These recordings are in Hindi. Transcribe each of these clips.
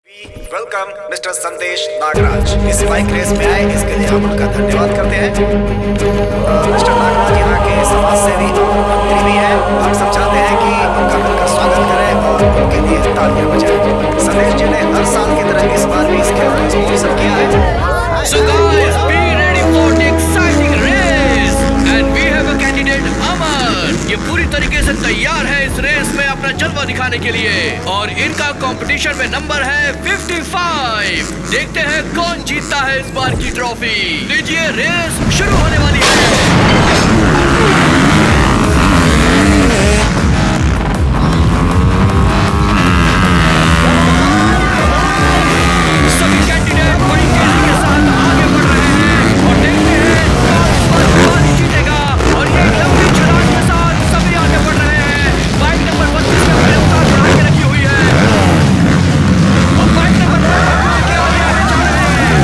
वेलकम मिस्टर संदेश नागराज। इस बाइक रेस में आए इसके लिए हम उनका धन्यवाद करते हैं। मिस्टर नागराज यहाँ के समाज सेवी और मंत्री भी हैं। हम सब चाहते हैं कि उनका मिलकर स्वागत करें और उनके लिए तालियां बजाएं। संदेश जी ने हर साल की तरह इस बार भी इस खेल को स्पॉन्सर किया है। So guys, be ready for the exciting race and we have a candidate अमन। ये पूरी तरीके से तैयार है इस रेस में अपना जलवा दिखाने के लिए और इनका कंपटीशन में नंबर है 55। देखते हैं कौन जीतता है इस बार की ट्रॉफी। लीजिए रेस शुरू होने वाली है। सभी कैंडिडेट बड़ी तेजी के साथ आगे बढ़ रहे हैं और देखते हैं कौन इस बार पारी जीतेगा। और ये लंबी छलांग के साथ सभी आगे बढ़ रहे हैं। बाइक नंबर 32 में अपनी रफ्तार बढ़ा के रखी हुई है और बाइक नंबर 32 के आगे जा रहे हैं।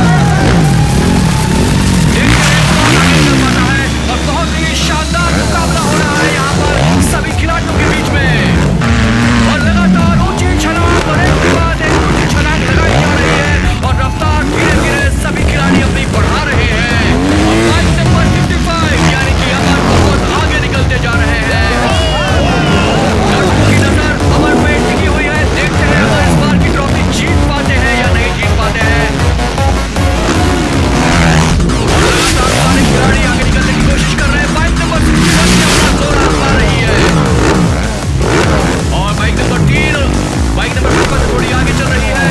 देखते हैं कौन आगे चल पाता है और बहुत ही शानदार मुकाबला हो रहा है यहाँ पर सभी खिलाड़ियों के बीच में और लगातार ऊंची छलांग और एक के बाद एक ऊंची छलांग लगाई जा रही है और रफ्तार धीरे धीरे सभी खिलाड़ी अपनी बढ़ा रहे हैं और बाइक नंबर 55 यानी कि अमर बहुत आगे निकलते जा रहे हैं। दर्शकों की नजर अमर पे टिकी हुई है। देखते हैं अमर इस बार की ट्रॉफी जीत पाते हैं या नहीं जीत पाते हैं। लगातार सारे खिलाड़ी आगे निकलने की कोशिश कर रहे हैं। बाइक नंबर 61 से अपना जोर आजमा रही है और बाइक नंबर 3 बाइक नंबर 55 थोड़ी आगे चल रही है।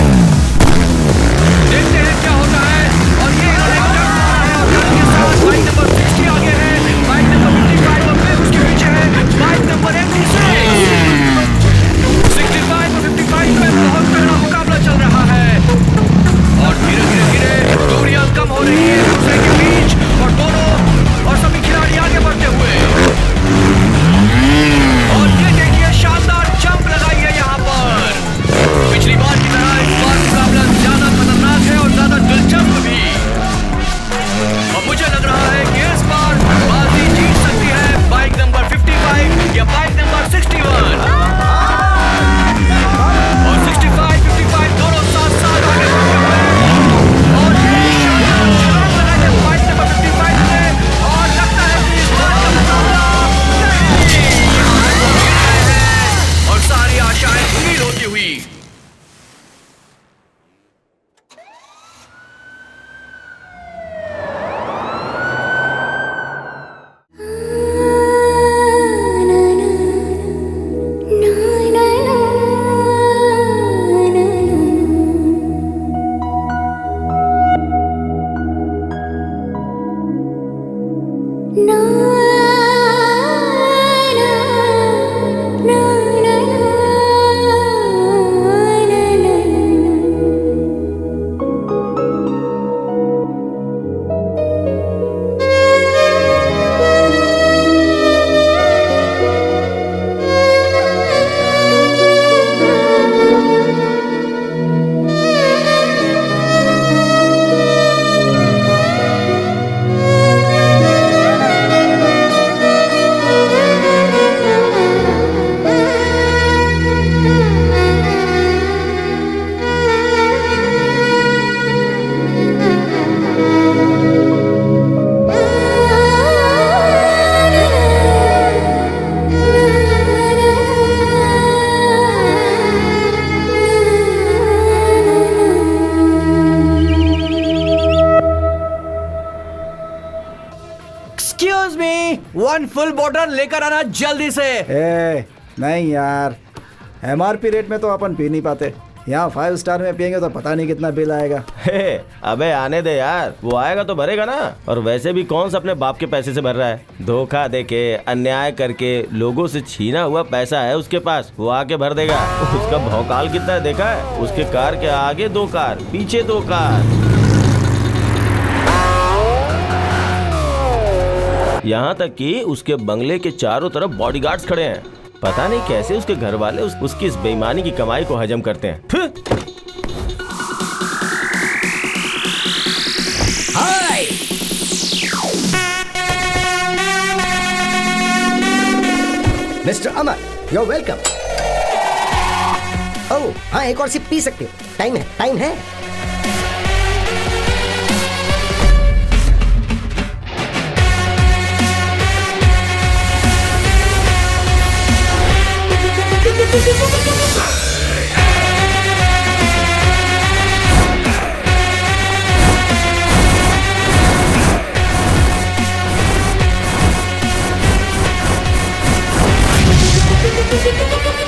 देखते हैं क्या होता है और ये इन्होंने टर्न मारा है और टर्न के साथ बाइक नंबर 60 आगे है। बाइक नंबर 55 और फिर उसके पीछे है बाइक नंबर 86। 65 और 55 में बहुत तगड़ा मुकाबला चल रहा है और धीरे धीरे दूरियां कम हो रही है एक दूसरे के बीच और दोनों और सभी खिलाड़ी आगे बढ़ते हुए और ये देखिए शानदार जंप लगाई है यहाँ पर। पिछली बार की तरह इस बार मुकाबला ज्यादा खतरनाक है और ज्यादा दिलचस्प भी और मुझे लग रहा है कि इस बार बाजी जीत सकती है बाइक नंबर 55 या बाइक नंबर 61 और 65 55 दोनों साथ साथ आगे बढ़ते हुए और ये शानदार छलांग लगाई है बाइक नंबर 55 ने और लगता है कि इस बार का मुकाबला और सारी आशाएं धूमिल होती हुई एक्सक्यूज मी 1 फुल बॉटल लेकर आना जल्दी से। नहीं यार, MRP रेट में तो अपन पी नहीं पाते। यहाँ 5 स्टार में पियेंगे तो पता नहीं कितना बिल आएगा। अबे आने दे यार, वो आएगा तो भरेगा ना। और वैसे भी कौन सा अपने बाप के पैसे से भर रहा है? धोखा देके अन्याय करके लोगों से छीना हुआ पैसा है उसके पास, वो आके भर देगा। उसका भौकाल कितना है देखा है? उसके कार के आगे 2 कार, पीछे 2 कार। यहाँ तक कि उसके बंगले के चारों तरफ बॉडीगार्ड्स खड़े हैं। पता नहीं कैसे उसके घर वाले उसकी इस बेईमानी की कमाई को हजम करते हैं। हाय मिस्टर अमर, you're welcome. ओह हाँ, एक और सिप पी सकते हो। टाइम है, टाइम है।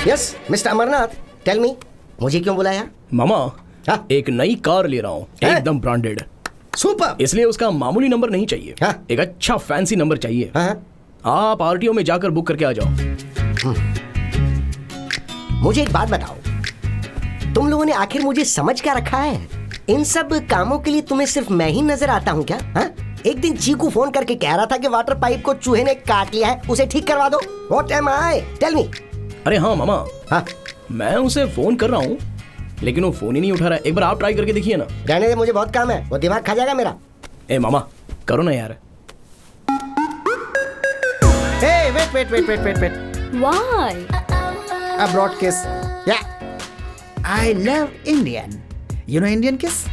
Yes mister Amarnath, tell me, मुझे क्यों बुलाया? मामा, हाँ? एक नई कार ले रहा हूँ, हैं? एकदम ब्रांडेड। सुपर। इसलिए उसका मामूली नंबर नहीं चाहिए, हाँ? एक अच्छा फैंसी नंबर चाहिए। हाँ? आप आरटीओ में जाकर बुक करके आ जाओ। मुझे एक बात बताओ, तुम लोगों ने आखिर मुझे समझ क्या रखा है? इन सब कामों के लिए तुम्हें सिर्फ मैं ही नजर आता हूँ क्या? हाँ? एक दिन चीकू फोन करके कह रहा था कि वाटर पाइप को चूहे ने काट लिया है, उसे ठीक करवा दो। What am I? Tell me. अरे हाँ मामा, हाँ? मैं उसे फोन कर रहा हूँ लेकिन वो फोन ही नहीं उठा रहा है। एक बार आप ट्राई करके देखिए ना। रहने दे, मुझे बहुत काम है, वो दिमाग खा जाएगा मेरा। ए मामा, करो ना यार। Hey, wait. Why? Abroad kiss. Yeah. I love Indian. You know Indian kiss?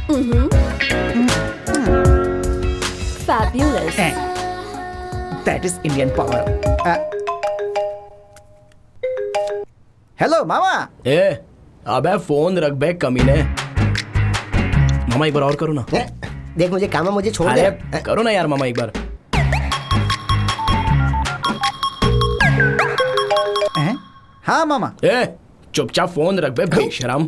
Fabulous. That is Indian power. Hello, Mama. ए, अबे फोन रख बे कमीने। मामा एक बार और करो ना। देख मुझे काम है, मुझे छोड़ अरे दे। करो ना यार मामा एक बार। हाँ मामा। ए, चुपचाप फोन रख बे बेशरम।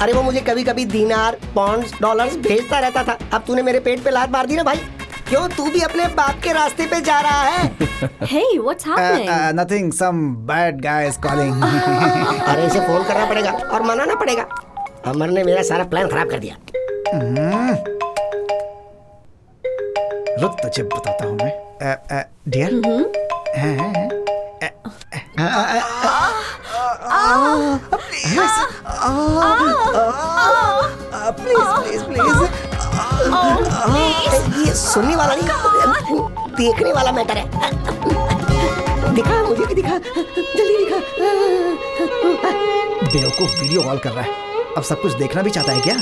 अरे वो मुझे कभी कभी दिनार, पॉन्ड्स, डॉलर्स भेजता रहता था। अब तूने मेरे पेट पे लात मार दी ना भाई। क्यों, तू भी अपने बाप के रास्ते पे जा रहा है? Hey, what's happening? Nothing. Some bad guy is calling. अरे इसे फोन करना पड़ेगा और मनाना पड़ेगा। अमर ने मेरा सारा प्लान खराब कर दिया। रुक, तुझे बताता हूँ मैं। डियर। प्लीज। ये सुनने वाला नहीं, देखने वाला मैटर है। दिखा, मुझे भी दिखा, जल्दी दिखा। बेवकूफ वीडियो कॉल कर रहा है। अब सब कुछ देखना भी चाहता है क्या?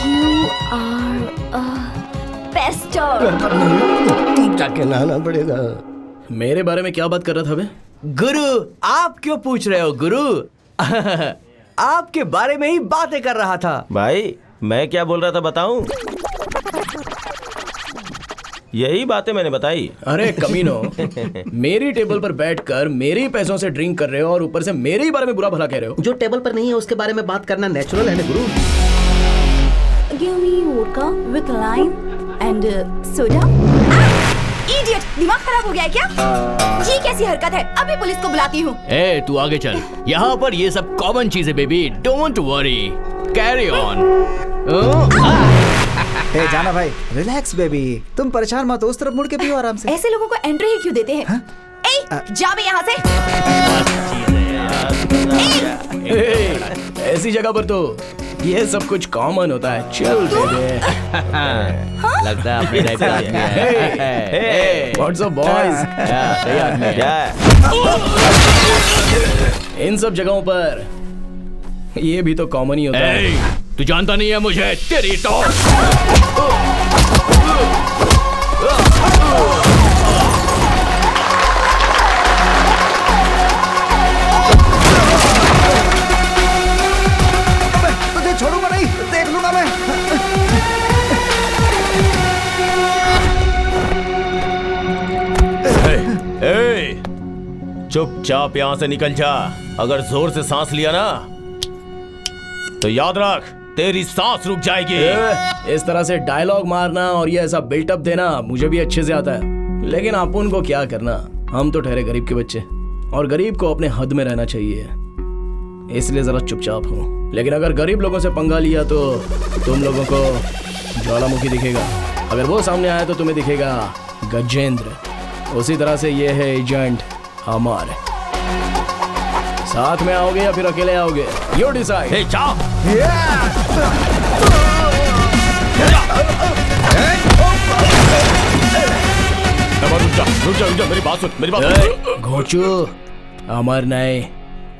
You are a pester. जाके नहाना पड़ेगा। मेरे बारे में क्या बात कर रहा था बे? गुरु, आप क्यों पूछ रहे हो गुरु? आपके बारे में ही बातें कर रहा था। भाई मैं क्या बोल रहा था बताऊं? यही बातें मैंने बताई। अरे कमीनो, मेरी टेबल पर बैठकर मेरे ही पैसों से ड्रिंक कर रहे हो और ऊपर से मेरे ही बारे में बुरा भला कह रहे हो। जो टेबल पर नहीं है उसके बारे में बात करना नेचुरल है ना गुरु। Give me vodka with lime and soda. Idiot, दिमाग खराब हो गया है क्या? ये कैसी हरकत है? अभी पुलिस को बुलाती हूँ। ए, तू आगे चल। यहाँ पर ये सब कॉमन चीजें baby. Don't worry, carry on. Hey जाना भाई, रिलैक्स बेबी। तुम परेशान मत हो, उस तरफ मुड़ के पियो आराम से। ऐसे लोगों को एंट्री ही क्यों देते हैं? ए, जा बे यहाँ से। ऐसी जगह पर तो ये सब कुछ कॉमन होता है। चल दे। लगता है अपने टाइप का आदमी है। What's up boys? सही आदमी है। क्या? इन सब जगहों पर ये भी तो कॉमन ही होता है। ए, तू जानता नहीं है मुझे, तेरी तो। तुझे छोड़ूंगा नहीं, देख लूंगा मैं। ए, चुपचाप यहाँ से निकल जा। अगर जोर से सांस लिया ना तो याद रख तेरी सांस रुक जाएगी। इस तरह से डायलॉग मारना और ये ऐसा बिल्टअप देना मुझे भी अच्छे से आता है, लेकिन अपन को क्या करना, हम तो ठहरे गरीब के बच्चे और गरीब को अपने हद में रहना चाहिए, इसलिए जरा चुपचाप हो। लेकिन अगर गरीब लोगों से पंगा लिया तो तुम लोगों को ज्वालामुखी दिखेगा, अगर वो सामने आया तो तुम्हें दिखेगा गजेंद्र। उसी तरह से ये है एजेंट अमर। साथ में आओगे या फिर अकेले आओगे, यू डिसाइड। ए, जा। रुक जा, मेरी बात सुन, मेरी बात सुन। घोचू, अमर नहीं,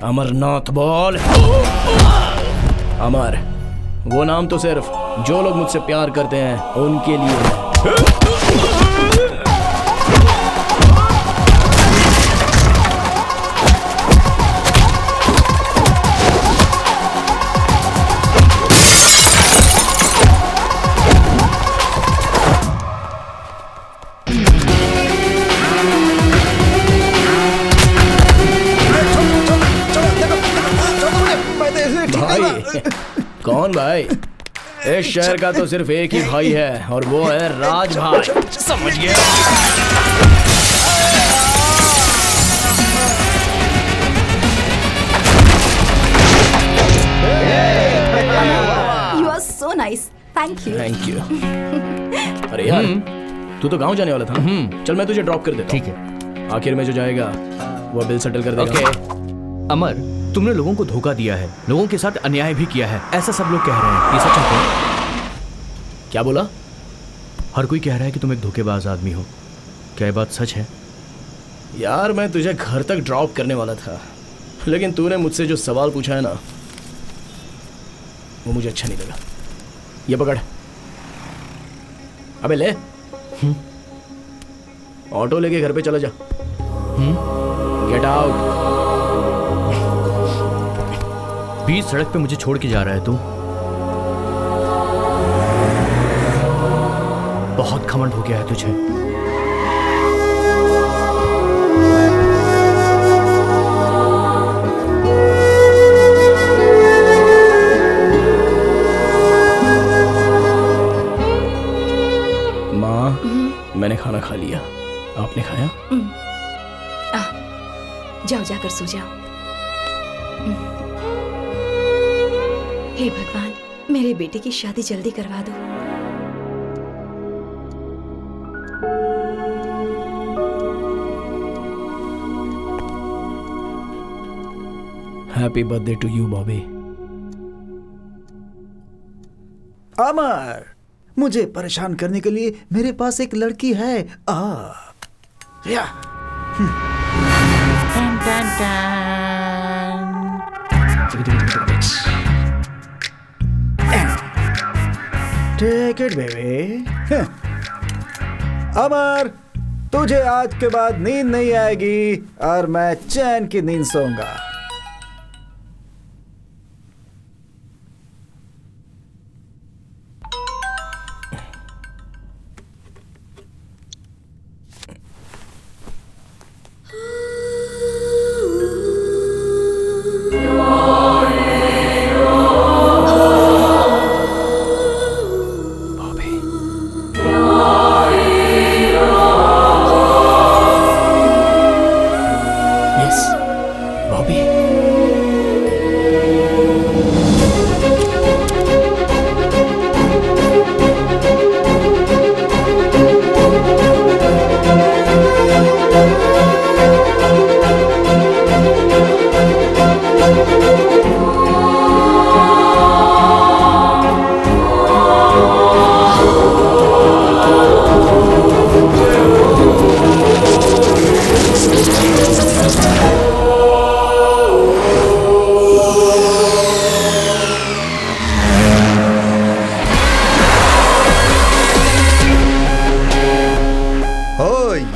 अमरनाथ बोल। अमर, वो नाम तो सिर्फ जो लोग मुझसे प्यार करते हैं उनके लिए है। भाई, कौन भाई? इस शहर का तो सिर्फ एक ही भाई है और वो है राज भाई। समझ गया? You are so nice. Thank you. Thank you. अरे यार, तू तो गांव जाने वाला था। चल मैं तुझे ड्रॉप कर देता हूँ। ठीक है। आखिर में जो जाएगा वो बिल सेटल कर देगा। ओके। अमर, तुमने लोगों को धोखा दिया है, लोगों के साथ अन्याय भी किया है, ऐसा सब लोग कह रहे हैं। ये सच है? क्या बोला? हर कोई कह रहा है कि तुम एक धोखेबाज आदमी हो। क्या ये बात सच है? यार, मैं तुझे घर तक ड्रॉप करने वाला था, लेकिन तूने मुझसे जो सवाल पूछा है ना, वो मुझे अच्छा नहीं लगा। ये पकड़। अबे ले। ऑटो लेके घर पे चला जा। Get out. बीच सड़क पे मुझे छोड़ के जा रहा है तू? बहुत घमंड हो गया है तुझे। माँ, मैंने खाना खा लिया। आपने खाया? जाओ, जाकर सो जाओ। हे भगवान, मेरे बेटे की शादी जल्दी करवा दो। Happy birthday to you Bobby. Amar, मुझे परेशान करने के लिए मेरे पास एक लड़की है। या। Take it baby. अमर, तुझे आज के बाद नींद नहीं आएगी और मैं चैन की नींद सोऊंगा।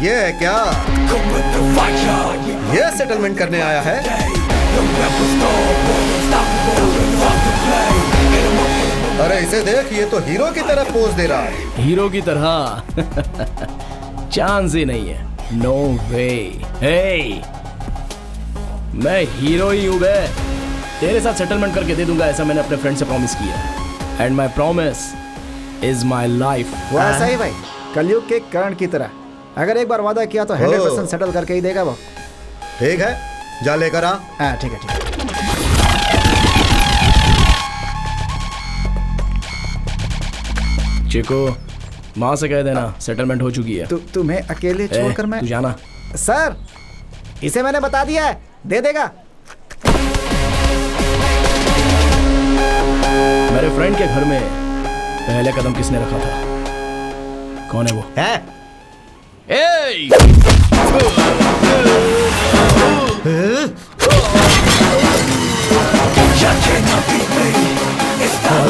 ये है क्या? ये सेटलमेंट करने आया है? अरे इसे देख, ये तो हीरो की तरह पोज दे रहा है। हीरो की तरह? चांस ही नहीं है। नो वे। हे, मैं हीरो ही हूँ बे। तेरे साथ सेटलमेंट करके दे दूंगा, ऐसा मैंने अपने फ्रेंड से प्रॉमिस किया। And my promise is my life. वैसा ही भाई, कलयुग के कर्ण की तरह। अगर एक बार वादा किया तो 100% सेटल करके ही देगा वो। ठीक है, जा लेकर आ। हाँ ठीक है, ठीक है। चिको, माँ से कह देना सेटलमेंट हो चुकी है। तुम्हें अकेले छोड़कर मैं? तू जाना। सर, इसे मैंने बता दिया है, दे देगा। मेरे फ्रेंड के घर में पहले कदम किसने रखा था? कौन है वो? है? Hey! और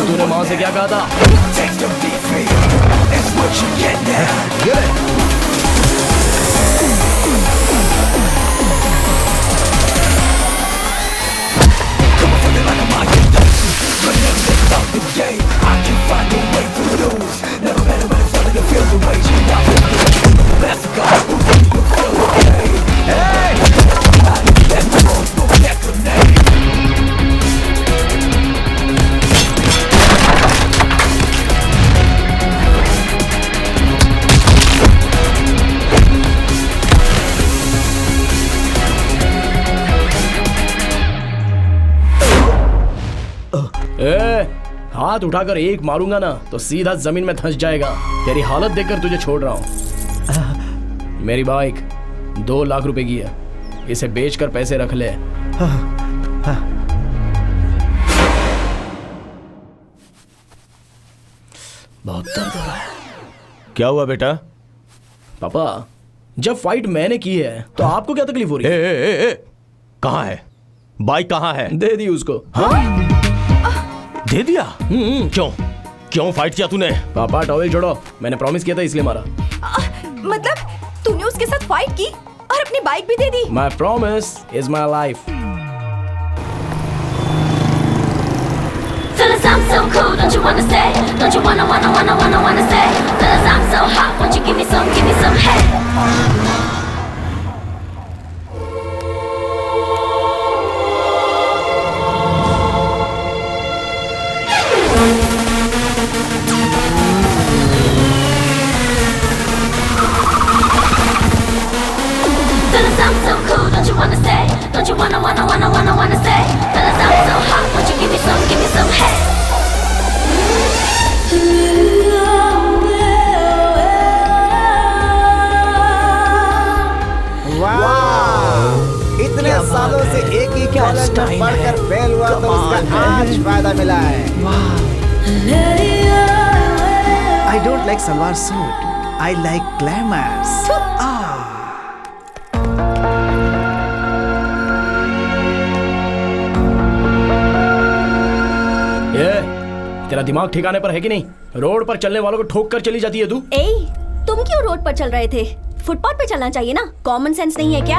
तूने माँ से क्या कहा था? हाथ उठाकर एक मारूंगा ना तो सीधा जमीन में धंस जाएगा। तेरी हालत देखकर तुझे छोड़ रहा हूं। मेरी बाइक 2 लाख रुपए की है, इसे बेचकर पैसे रख ले। बहुत दर्द हो रहा है। क्या हुआ बेटा? पापा, जब फाइट मैंने की है तो आपको क्या तकलीफ हो रही है? कहाँ है बाइक? कहाँ है? दे दी उसको। दे दिया? क्यों फाइट किया तूने? पापा टॉवेल छोड़ो, मैंने प्रॉमिस किया था इसलिए मारा। मतलब तूने उसके साथ फाइट की और अपनी बाइक भी दे दी? My promise is my life. Fellas, I'm so cool, don't you wanna stay? Don't you wanna stay? Fellas, I'm so hot, won't you give me some head? Fellas, I'm so cool, don't you wanna stay? Don't you wanna stay? Fellas, I'm so hot, won't you give me some head? वाह! इतने सालों से एक ही कॉलेज में पढ़कर फेल हुआ तो उसका आज फायदा मिला है। I don't like salwar suit, I like glamours. तेरा दिमाग ठिकाने पर है कि नहीं? रोड पर चलने वालों को ठोक कर चली जाती है तू। तुम क्यों रोड पर चल रहे थे? फुटपाथ पे चलना चाहिए ना। कॉमन सेंस नहीं है क्या?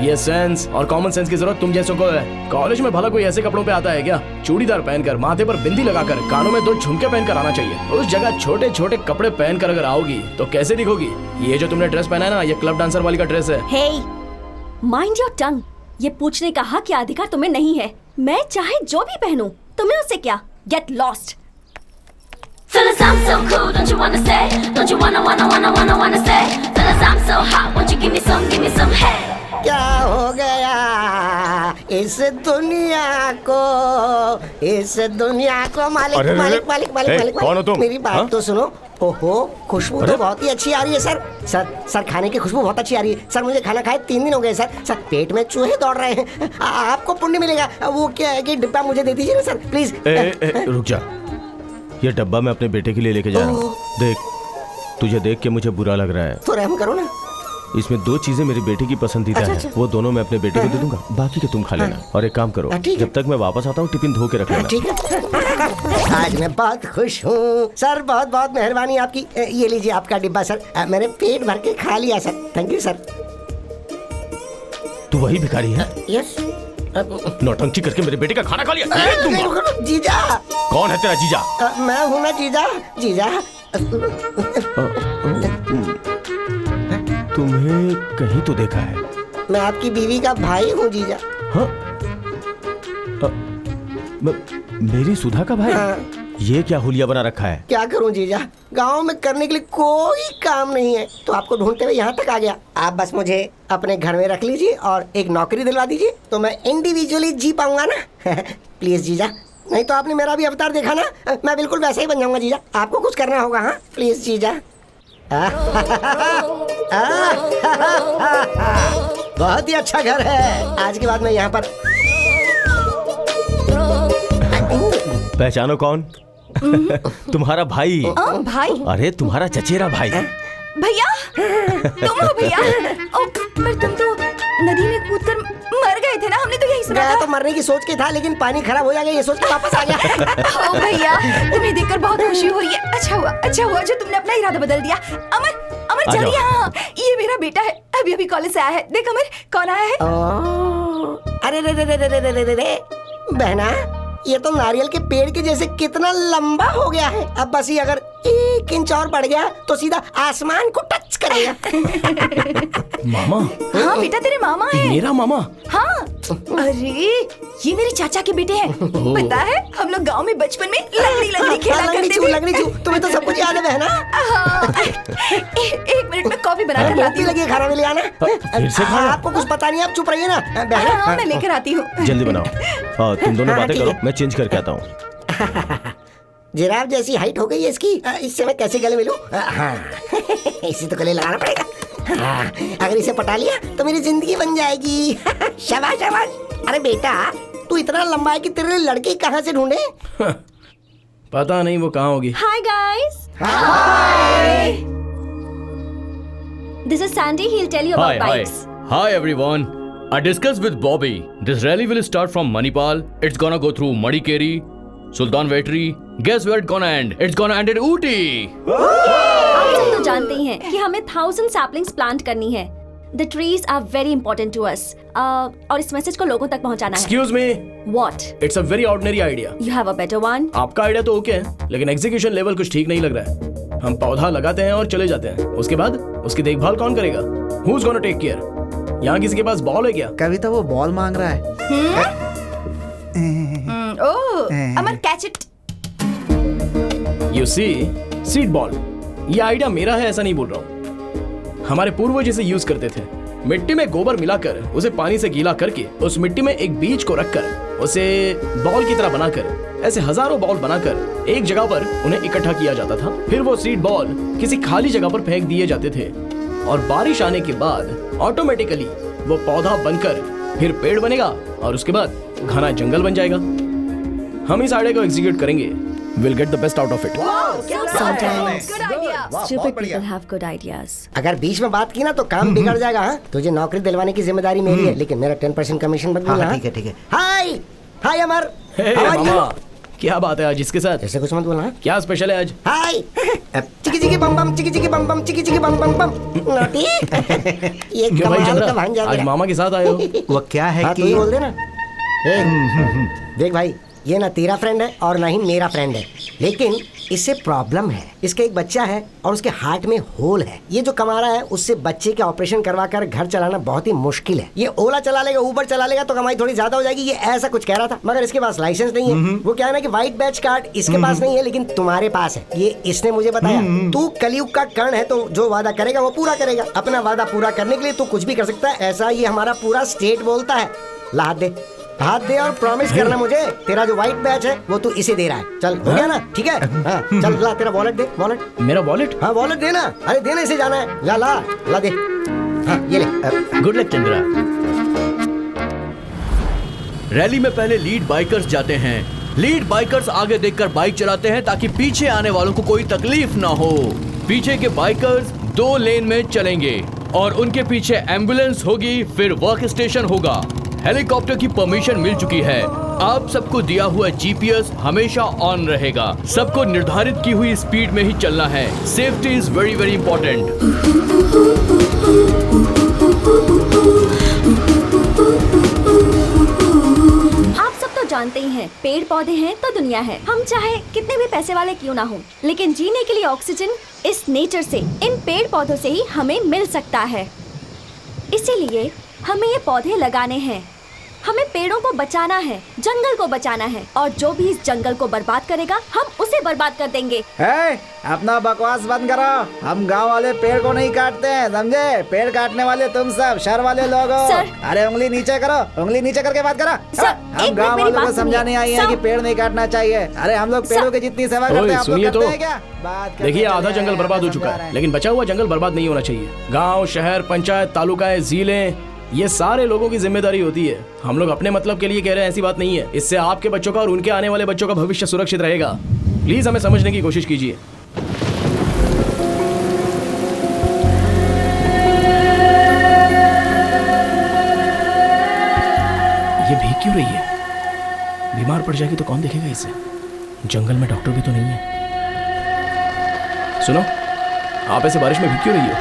ये सेंस और कॉमन सेंस की जरूरत तुम जैसों को है। कॉलेज में भला कोई ऐसे कपड़ों पे आता है क्या? चूड़ीदार पहनकर, माथे पर बिंदी लगाकर, कानों में 2 झुमके पहनकर आना चाहिए। उस जगह छोटे छोटे कपड़े पहनकर अगर आओगी तो कैसे दिखोगी? ये जो तुमने ड्रेस पहना है ना, ये क्लब डांसर वाली का ड्रेस है। हे, माइंड योर टंग। ये पूछने का हक या अधिकार तुम्हें नहीं है। मैं चाहे जो भी पहनूं, तुम्हें उससे क्या? Get lost. Fellas, I'm so cool, don't you wanna stay? Don't you wanna stay? Fellas, I'm so hot, won't you give me some head? क्या हो गया इस दुनिया को, इस दुनिया को? मालिक अरे, मालिक मालिक मालिक मालिक कौन हो तुम? मेरी बात हाँ? तो सुनो। ओहो, खुशबू तो बहुत ही अच्छी आ रही है सर। सर खाने की खुशबू बहुत अच्छी आ रही है सर। मुझे खाना खाए 3 दिन हो गए सर। पेट में चूहे दौड़ रहे हैं। आपको पुण्य मिलेगा। वो क्या है कि डिब्बा मुझे दे दीजिए ना सर, प्लीज। रुक जा, ये डब्बा मैं अपने बेटे के लिए लेके जा रहा हूँ। देख, तुझे देख के मुझे बुरा लग रहा है तो रहम करो ना। इसमें 2 चीजें मेरी बेटी की पसंदीदा अच्छा। है, वो दोनों मैं अपने बेटे को दे दूंगा, बाकी के तुम खा लेना। और एक काम करो, ठीक है। जब तक मैं वापस आता हूँ टिफिन धो के रख लेना। ठीक है। आज मैं बहुत खुश हूँ सर। बहुत बहुत मेहरबानी आपकी। ये लीजिए आपका डिब्बा सर। मैंने पेट भर के खा लिया सर। Thank you sir. तू वही भिखारी है? यस। नौटंकी करके मेरे बेटे का खाना खा लिया। एक दूंगा। जीजा। कौन है तेरा जीजा? मैं हूँ ना जीजा। जीजा। तुम्हें कहीं तो देखा है। मैं आपकी बीवी का भाई हूँ जीजा। हाँ? मेरी सुधा का भाई? हाँ। ये क्या हुलिया बना रखा है? क्या करूँ जीजा, गांव में करने के लिए कोई काम नहीं है तो आपको ढूंढते हुए यहाँ तक आ गया। आप बस मुझे अपने घर में रख लीजिए और एक नौकरी दिलवा दीजिए तो मैं इंडिविजुअली जी पाऊंगा ना। प्लीज जीजा, नहीं तो आपने मेरा भी अवतार देखा ना, मैं बिल्कुल वैसा ही बन जाऊंगा जीजा। आपको कुछ करना होगा। हाँ प्लीज जीजा। बहुत ही अच्छा घर है। आज के बाद मैं यहाँ पर। पहचानो कौन? तुम्हारा भाई। भाई? अरे तुम्हारा चचेरा भाई। भैया, तुम हो भैया? पर तुम तो नदी में कूदकर मर सुना गया था। तो मरने की सोच के था, लेकिन पानी खराब हो जाएगा ये सोच के वापस आ गया। ओ भैया, तुम्हें देखकर बहुत खुशी हो रही है। अच्छा हुआ जो तुमने अपना इरादा बदल दिया। अमर आ जल्दी जाओ। यहाँ। ये मेरा बेटा है, अभी कॉलेज से आया है। देख अमर, कौन आया है? अरे रे बहना, ये तो नारियल के पेड़ के जैसे कितना लंबा हो गया है। अब बस ये अगर 1 इंच और बढ़ गया तो सीधा आसमान को टच करेगा। मामा, हाँ बेटा, तेरे मामा है। मेरा मामा? हाँ, अरे ये मेरे चाचा के बेटे हैं। पता है, हम लोग गांव में बचपन में लंगड़ी खेला करते थे। लंगड़ी चू, तुम्हें तो सब कुछ याद है बहना। हाँ। एक मिनट में कॉफी बना कर लाती हूँ। लगी खाना में ले आना। फिर से खाना? आपको कुछ पता नहीं, आप चुप रहिए ना हाँ, बहना। मैं लेकर आती हूँ। जल्दी बनाओ। तुम दोनों हाँ, बातें ठीक करो, है। मैं चेंज करके आता हूँ। जिराफ जैसी हाइट हो गई है इसकी। इससे मैं कैसे गले मिलूं? हाँ इसी तो गले लगाना पड़ेगा। हाँ, अगर इसे पटा लिया तो मेरी जिंदगी बन जाएगी। शाबाश शाबाश। अरे बेटा, तू इतना लंबा है कि तेरे लिए लड़की कहाँ से ढूंढे? पता नहीं वो कहाँ होगी। Hi guys. This is Sandy. He'll tell you about bikes. Hi everyone. I discussed with Bobby. This rally will start from Manipal. It's gonna go through Madikeri, Sultan Vetri. Guess where it's gonna end? It's gonna end at Ooty. आप सब तो जानते ही हैं कि हमें 1000 saplings plant करनी है. The trees are very important to us. और इस मैसेज को लोगों तक पहुंचाना है. Excuse me. What? It's a very ordinary idea. You have a better one? आपका आइडिया तो ओके है, लेकिन एग्जीक्यूशन लेवल कुछ ठीक नहीं लग रहा है। हम पौधा लगाते हैं और चले जाते हैं, उसके बाद उसकी देखभाल कौन करेगा? Who's gonna take care? यहाँ किसी के पास बॉल है क्या? कविता वो बॉल मांग रहा है। Oh, Amar catch it. You see, seed ball. ये आइडिया मेरा है ऐसा नहीं बोल रहा हूँ। हमारे पूर्वज इसे यूज करते थे। मिट्टी में गोबर मिलाकर उसे पानी से गीला करके उस मिट्टी में एक बीज को रखकर उसे बॉल की तरह बनाकर ऐसे हजारों बॉल बनाकर एक जगह पर उन्हें इकट्ठा किया जाता था। फिर वो सीड बॉल किसी खाली जगह पर फेंक दिए जाते थे और बारिश आने के बाद ऑटोमेटिकली वो पौधा बनकर फिर पेड़ बनेगा और उसके बाद घना जंगल बन जाएगा। हम इस आइडिया को एग्जीक्यूट करेंगे। We'll get the best out of it. Sometimes Good idea. stupid people have good ideas. अगर बीच में बात की ना तो काम बिगड़ जाएगा। हाँ? तुझे नौकरी दिलवाने की जिम्मेदारी मेरी है, लेकिन मेरा 10% कमीशन मत भूलना। हाँ, ठीक है। हाय अमर। Hey, How are you? मामा, क्या बात है आज इसके साथ? ऐसे कुछ मत बोलना। क्या स्पेशल है आज? हाय चिकी बम बम चिकी बम बम चिकी बम बम बम। नोटी ये क्यों भाई कमाल चंद्रा, का भांजा आज गया। मामा के साथ आए हो? वो क्या है हाँ, कि तू ही बोल दे ना। देख भाई, ये ना तेरा फ्रेंड है और ना ही मेरा फ्रेंड है, लेकिन इससे प्रॉब्लम है। इसका एक बच्चा है और उसके हार्ट में होल है। ये जो कमा रहा है उससे बच्चे के ऑपरेशन करवा कर घर चलाना बहुत ही मुश्किल है। ये ओला चला लेगा, ऊबर चला लेगा तो कमाई थोड़ी ज्यादा हो जाएगी। ये ऐसा कुछ कह रहा था, मगर इसके पास लाइसेंस नहीं है। वो क्या है ना कि व्हाइट बैच कार्ड इसके पास नहीं है, लेकिन तुम्हारे पास है। ये इसने मुझे बताया। तू कलयुग का कर्ण है, तो जो वादा करेगा वो पूरा करेगा। अपना वादा पूरा करने के लिए तू कुछ भी कर सकता है, ऐसा ये हमारा पूरा स्टेट बोलता है। ला हाथ दे और प्रॉमिस करना मुझे, तेरा जो व्हाइट बैच है वो तू इसे दे रहा है। चल हो गया ना? ठीक है। हाँ, चल ला तेरा वॉलेट दे। वॉलेट? मेरा वॉलेट? हाँ वॉलेट देना। अरे देना, इसे जाना है। ला दे। हाँ ये ले। Good luck Chandra. रैली में पहले लीड बाइकर्स जाते हैं। लीड बाइकर्स आगे देखकर बाइक चलाते हैं ताकि पीछे आने वालों को कोई तकलीफ ना हो। पीछे के बाइकर्स 2 लेन में चलेंगे और उनके पीछे एम्बुलेंस होगी, फिर वर्क स्टेशन होगा। हेलीकॉप्टर की परमिशन मिल चुकी है। आप सबको दिया हुआ जीपीएस हमेशा ऑन रहेगा। सबको निर्धारित की हुई स्पीड में ही चलना है। Safety is very very important. आप सब तो जानते ही हैं, पेड़ पौधे हैं तो दुनिया है। हम चाहे कितने भी पैसे वाले क्यों ना हो, लेकिन जीने के लिए ऑक्सीजन इस नेचर से, इन पेड़ पौधों से ही हमें मिल सकता है। इसीलिए हमें ये पौधे लगाने हैं। हमें पेड़ों को बचाना है, जंगल को बचाना है, और जो भी इस जंगल को बर्बाद करेगा हम उसे बर्बाद कर देंगे। है, अपना बकवास बंद करो। हम गांव वाले पेड़ को नहीं काटते हैं, समझे? पेड़ काटने वाले तुम सब शहर वाले लोग हो। सर। अरे उंगली नीचे करो, उंगली नीचे करके बात करो। सर, हम एक गांव मिनट मेरी वालों को बात समझाने आई सुनिए। है कि सर। पेड़ नहीं काटना चाहिए। अरे हम लोग पेड़ों की जितनी सेवा ओए, करते हैं आप लोग सुनिए करते तो। हैं क्या? बात करने देखिए, आधा चले जंगल हैं, बर्बाद हो समझा चुका रहे है, हैं। लेकिन बचा हुआ जंगल बर्बाद नहीं होना चाहिए। गांव, शहर, पंचायत, तालुकाएं, जिलें, ये सारे लोगों की जिम्मेदारी होती है। हम लोग अपने मतलब के लिए कह रहे हैं, ऐसी बात नहीं है। इससे आपके बच्चों का और उनके आने वाले बच्चों का भविष्य सुरक्षित रहेगा। प्लीज हमें समझने की कोशिश कीजिए। ये भीग क्यों बीमार पड़ जाएगी तो कौन देखेगा इसे? जंगल में डॉक्टर भी तो नहीं है। सुनो, आप ऐसे बारिश में भीग क्यों रही हो?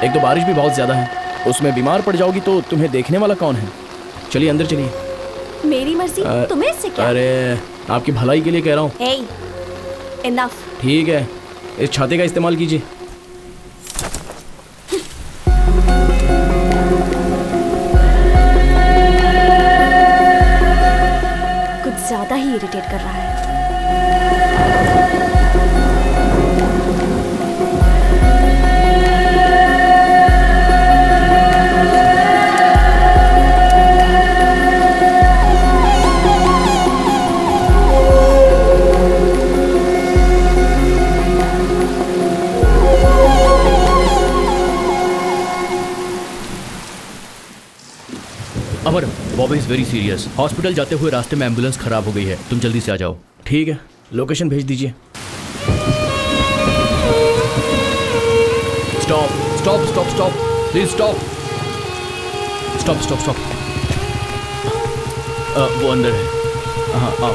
एक तो बारिश भी बहुत ज्यादा है, उसमें बीमार पड़ जाओगी तो तुम्हें देखने वाला कौन है? चलिए अंदर चलिए। मेरी मर्जी, तुम्हें इससे क्या? अरे आपकी भलाई के लिए कह रहा हूँ। Hey, enough. ठीक है, इस छाते का इस्तेमाल कीजिए। कुछ ज्यादा ही इरिटेट कर रहा है। Amar, Bobby is very serious. Hospital जाते हुए रास्ते में एम्बुलेंस खराब हो गई है, तुम जल्दी से आ जाओ। ठीक है, लोकेशन भेज दीजिए। Stop stop stop stop, please stop stop stop stop. वो अंदर है। हाँ आओ,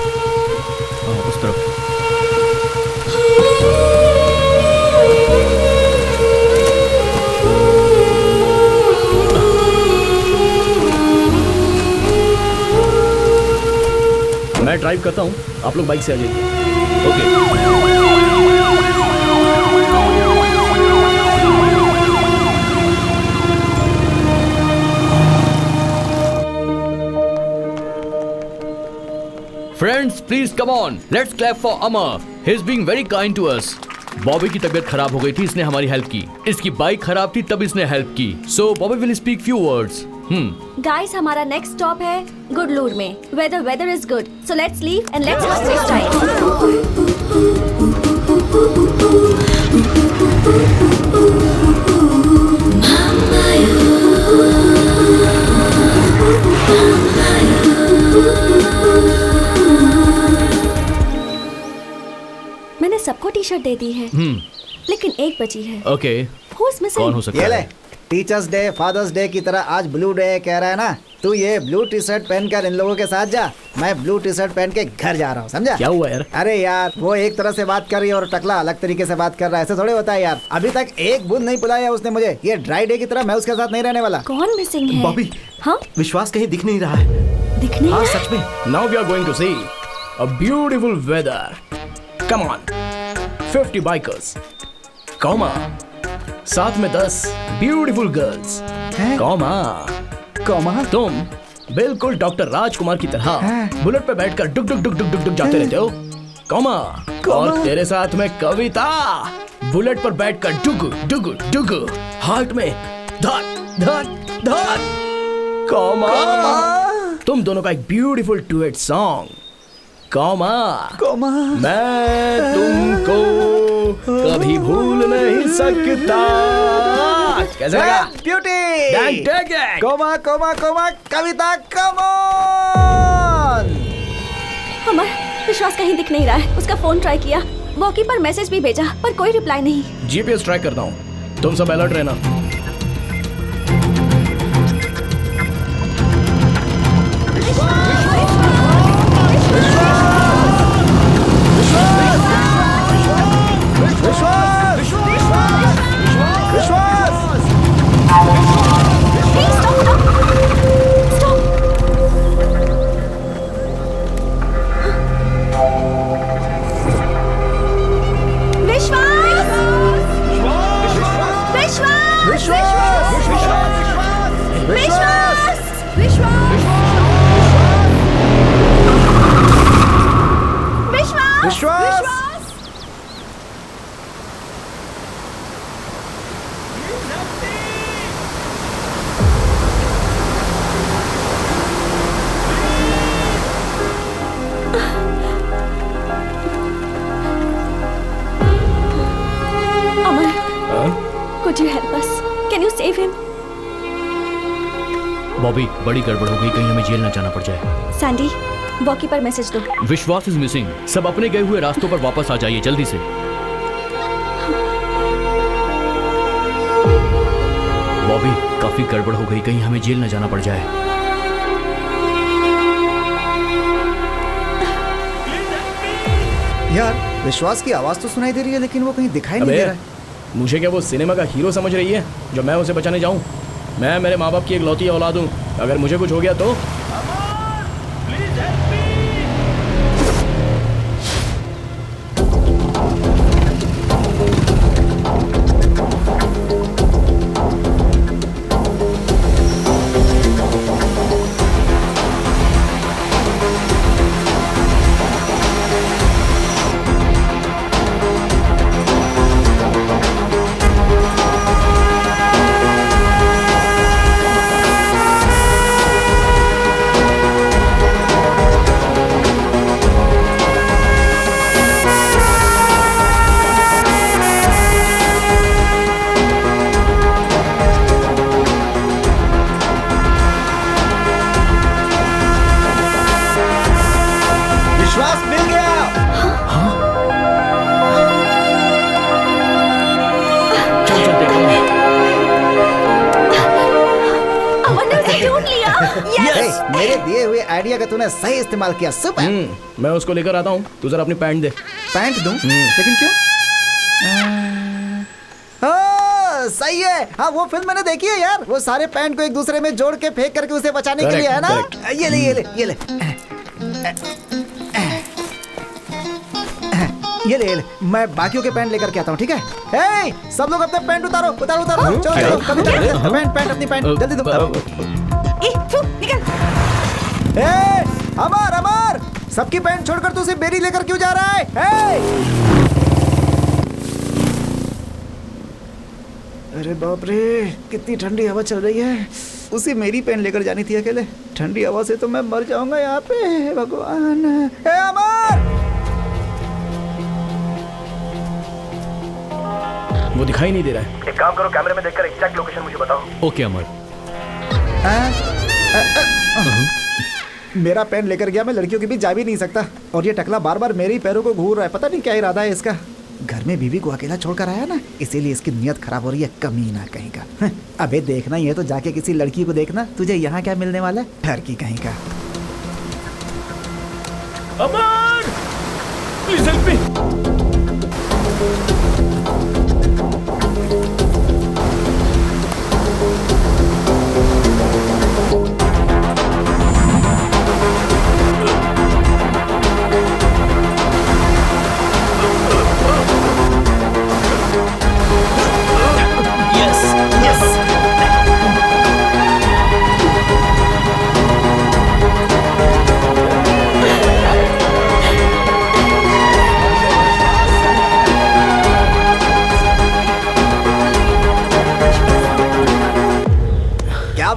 उस तरफ। मैं ड्राइव करता हूँ, आप लोग बाइक से आ जाइए। Okay. Friends please come on, let's clap for Amar. He is being very kind to us. Bobby की तबीयत खराब हो गई थी, इसने हमारी हेल्प की। इसकी बाइक खराब थी, तब इसने हेल्प की। So Bobby will speak few words. Guys, हमारा नेक्स्ट स्टॉप है गुडलूर में। Weather is good, so let's leave and let's not waste time. मैंने सबको टी शर्ट दे दी है, लेकिन एक बची है। Okay, Who is missing? कौन हो सकता ये ले, है? टीचर्स डे, फादर्स डे की तरह आज ब्लू डे कह रहा है ना, तू ये ब्लू टी शर्ट पहनकर इन लोगों के साथ जा, मैं ब्लू टी शर्ट पहन के घर जा रहा हूँ, समझा? क्या हुआ यार? अरे यार, वो एक तरह से बात कर रही है और टकला अलग तरीके से बात कर रहा है, ऐसे थोड़े होता है यार। अभी तक एक बूंद नहीं पिलाया उसने मुझे। ये ड्राई डे की तरह मैं उसके साथ नहीं रहने वाला। कौन मिसिंग है? बॉबी, हाँ, विश्वास कहीं दिख नहीं रहा है। दिखने हाँ है? सच में। Now we are going to see a beautiful weather. Come on, 50 bikers, comma, साथ में 10 ब्यूटीफुल गर्ल्स, कॉमा, कॉमा, तुम बिल्कुल डॉक्टर राजकुमार की तरह बुलेट पे बैठकर डुक डुक डुक डुक डुक डुक जाते रहते हो, कॉमा, और तेरे साथ में कविता बुलेट पर बैठकर डुग डुग डुग, हार्ट में धक धक धक, कॉमा, तुम दोनों का एक beautiful duet song, comma, comma, मैं तुमको कभी भूल नहीं सकता। कैसा लगा? Beauty, Gang, take it! Comma comma comma, Kavita, come on. Amar, Vishwas कहीं दिख नहीं रहा है। उसका फोन ट्राई किया, वॉकी पर मैसेज भी भेजा, पर कोई रिप्लाई नहीं। जीपीएस ट्रैक करता हूँ, तुम सब अलर्ट रहना। Could you help us? Can you save him? Bobby, बड़ी गड़बड़ हो गई, कहीं हमें जेल न जाना पड़ जाए। सैंडी, वॉकी पर मैसेज दो। विश्वास इज मिसिंग। सब अपने गए हुए रास्तों पर वापस आ जाइए जल्दी से। बॉबी, काफी गड़बड़ हो गई, कहीं हमें जेल न जाना पड़ जाए। यार विश्वास की आवाज तो सुनाई दे रही है लेकिन वो कहीं दिखाई नहीं अबे, दे रहा है। मुझे क्या वो सिनेमा का हीरो समझ रही है जो मैं उसे बचाने जाऊं? मैं मेरे माँ बाप की इकलौती औलाद हूँ, अगर मुझे कुछ हो गया तो? विश्वास मिल गया। चल चल देखो। अमन ने उसे ढूंढ लिया। हे, मेरे दिए हुए आइडिया का तूने सही इस्तेमाल किया। सुपर। मैं उसको लेकर आता हूँ, तू जरा अपनी पैंट दे। पैंट दूं? लेकिन क्यों? सही है। हाँ वो फिल्म मैंने देखी है यार, वो सारे पैंट को एक दूसरे में जोड़ के फेंक करके उसे बचाने के लिए, है ना? ये ले ये ले ये ले ये ले, मैं बाकियों के पैंट लेकर के आता हूँ, ठीक है? हे, सब लोग अपने पैंट उतारो उतारो उतारो। चलो चलो कभी पैंट पैंट अपनी पैंट जल्दी दो। निकल। अमर अमर, सबकी पैंट छोड़कर तू सिर्फ मेरी लेकर क्यों जा रहा है? हे! अरे बाप रे, कितनी ठंडी हवा चल रही है। उसी मेरी पेन लेकर जानी थी अकेले। ठंडी हवा से तो मैं मर जाऊंगा यहाँ पे। भगवान। हे अमर! वो दिखाई नहीं दे रहा है। एक काम करो, कैमरे में देखकर एग्जैक्ट लोकेशन मुझे बताओ। ओके अमर। मेरा पेन लेकर गया, मैं लड़कियों के बीच जा भी नहीं सकता। और ये टकला बार बार मेरे ही पैरों को घूर रहा है, पता नहीं क्या इरादा है इसका। घर में बीवी को अकेला छोड़कर आया ना, इसीलिए इसकी नियत खराब हो रही है, कमीना कहीं का। अबे देखना ही है तो जाके किसी लड़की को देखना, तुझे यहाँ क्या मिलने वाला है, ठरकी कहीं का। अमर, प्लीज हेल्प मी।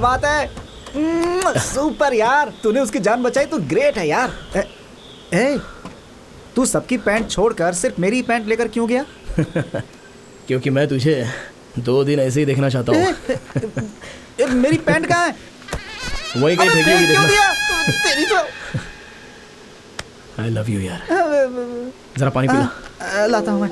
बात है। सुपर यार, तूने उसकी जान बचाई तो ग्रेट है यार। तू सबकी पैंट छोड़कर सिर्फ मेरी पैंट लेकर क्यों गया? क्योंकि मैं तुझे 2 दिन ऐसे ही देखना चाहता हूँ। मेरी पैंट कहाँ है? वही कहीं फेंकी होगी, क्यों देखना। दिया? तेरी तो। आई लव यू यार। जरा पानी पिला। लाता हूँ मैं।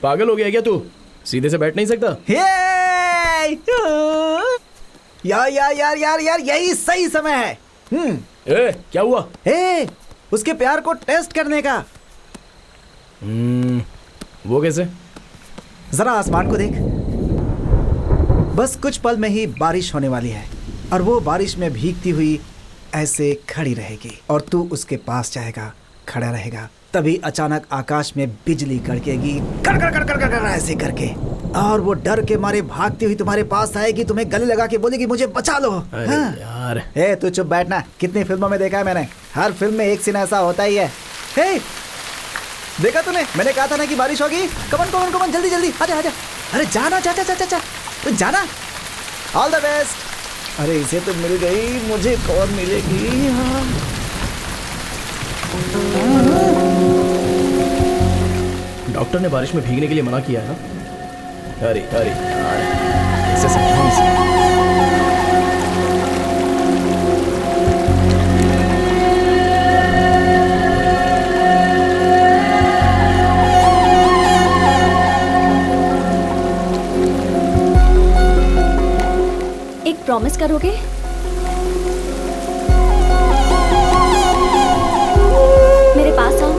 पागल हो गया क्या तू? सीधे से बैठ नहीं सकता? यार यार यार यार यार, यही सही समय है। क्या हुआ? उसके प्यार को टेस्ट करने का। वो कैसे? जरा आसमान को देख, बस कुछ पल में ही बारिश होने वाली है और वो बारिश में भीगती हुई ऐसे खड़ी रहेगी और तू उसके पास जाएगा, खड़ा रहेगा। तभी अचानक आकाश में बिजली कड़केगी, कर कर कर कर कर कर ऐसे करके। और वो डर के मारे भागती हुई तुम्हारे पास आएगी, तुम्हें गले लगा के बोलेगी मुझे बचा लो। अरे यार, ए तू चुप बैठना, कितनी फिल्मों में देखा है मैंने, हर फिल्म में एक सीन ऐसा होता ही है। हे देखा तूने, मैंने कहा था ना कि बारिश होगी। कमन कमन कमन, जल्दी जल्दी आजा आजा। अरे जाना, जा जा जा जा, तो जाना। All the best. अरे इसे तो मिल गई, मुझे कौन मिलेगी? डॉक्टर ने बारिश में भीगने के लिए मना किया है ना। अरे अरे यार, इसे समझाओ इसे। एक प्रॉमिस करोगे? मेरे पास आओ।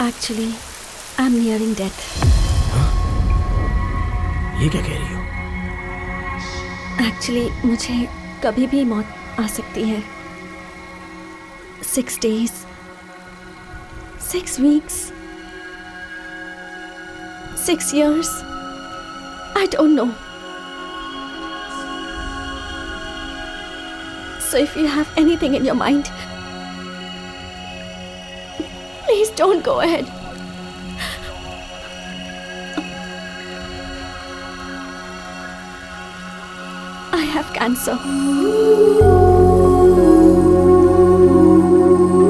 Actually, I'm nearing death. ये क्या कह रही हो? Actually, मुझे कभी भी मौत आ सकती है। 6 days, 6 weeks, 6 years. I don't know. So if you have anything in your mind, please don't go ahead. I have cancer.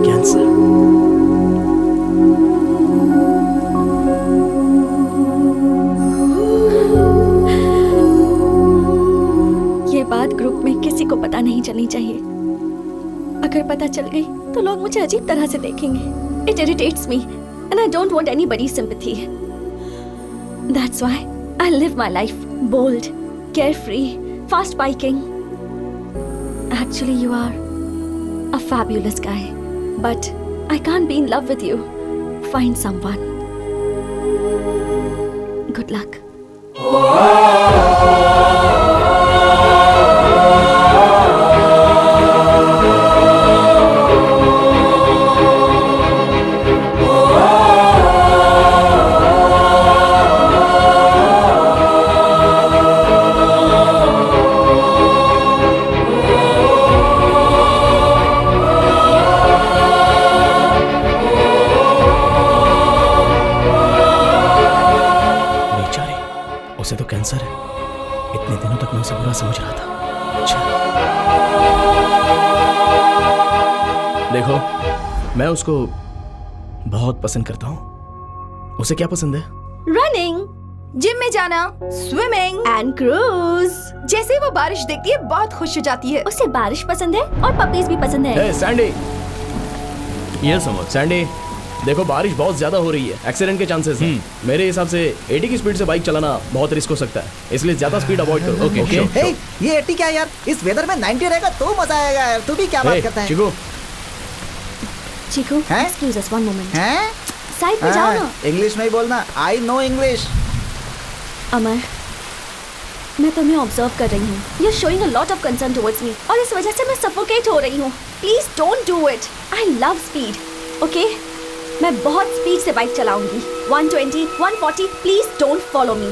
Cancer? ये बात ग्रुप में किसी को पता नहीं चलनी चाहिए। अगर पता चल गई तो लोग मुझे अजीब तरह से देखेंगे। It irritates me and I don't want anybody's sympathy. That's why I live my life bold, carefree, fast biking. Actually, you are a fabulous guy, but I can't be in love with you. Find someone. Good luck. उसे तो कैंसर है। इतने दिनों तक मैं उसे बुरा समझ रहा था। अच्छा। देखो, मैं उसको बहुत पसंद करता हूँ। उसे क्या पसंद है? रनिंग, जिम में जाना, स्विमिंग And cruise. जैसे ही वो बारिश देखती है बहुत खुश हो जाती है। उसे बारिश पसंद है और पपीज भी पसंद है। ए, सैंडी। ये समझ। सैंडी, देखो बारिश बहुत ज्यादा हो रही है, एक्सीडेंट के चांसेस हैं। मेरे हिसाब से 80 की स्पीड से बाइक चलाना बहुत रिस्क हो सकता है, इसलिए ज्यादा स्पीड अवॉइड करो। Okay okay. हे ये 80 क्या यार, इस वेदर में 90 रहेगा तो मजा आएगा यार। तू भी क्या बात करता है? चिकू, चिकू, हैं? excuse us one moment. हैं? साइड में जाओ ना। इंग्लिश में ही बोलना, आई नो इंग्लिश। अमर, मैं तुम्हें ऑब्जर्व कर रही हूँ। You're showing a lot of concern towards me, और इस वजह से मैं सफोकेट हो रही हूँ। Please don't do it. I love speed. Okay? मैं बहुत स्पीड से bike चलाऊंगी। 120, 140. Please don't follow me.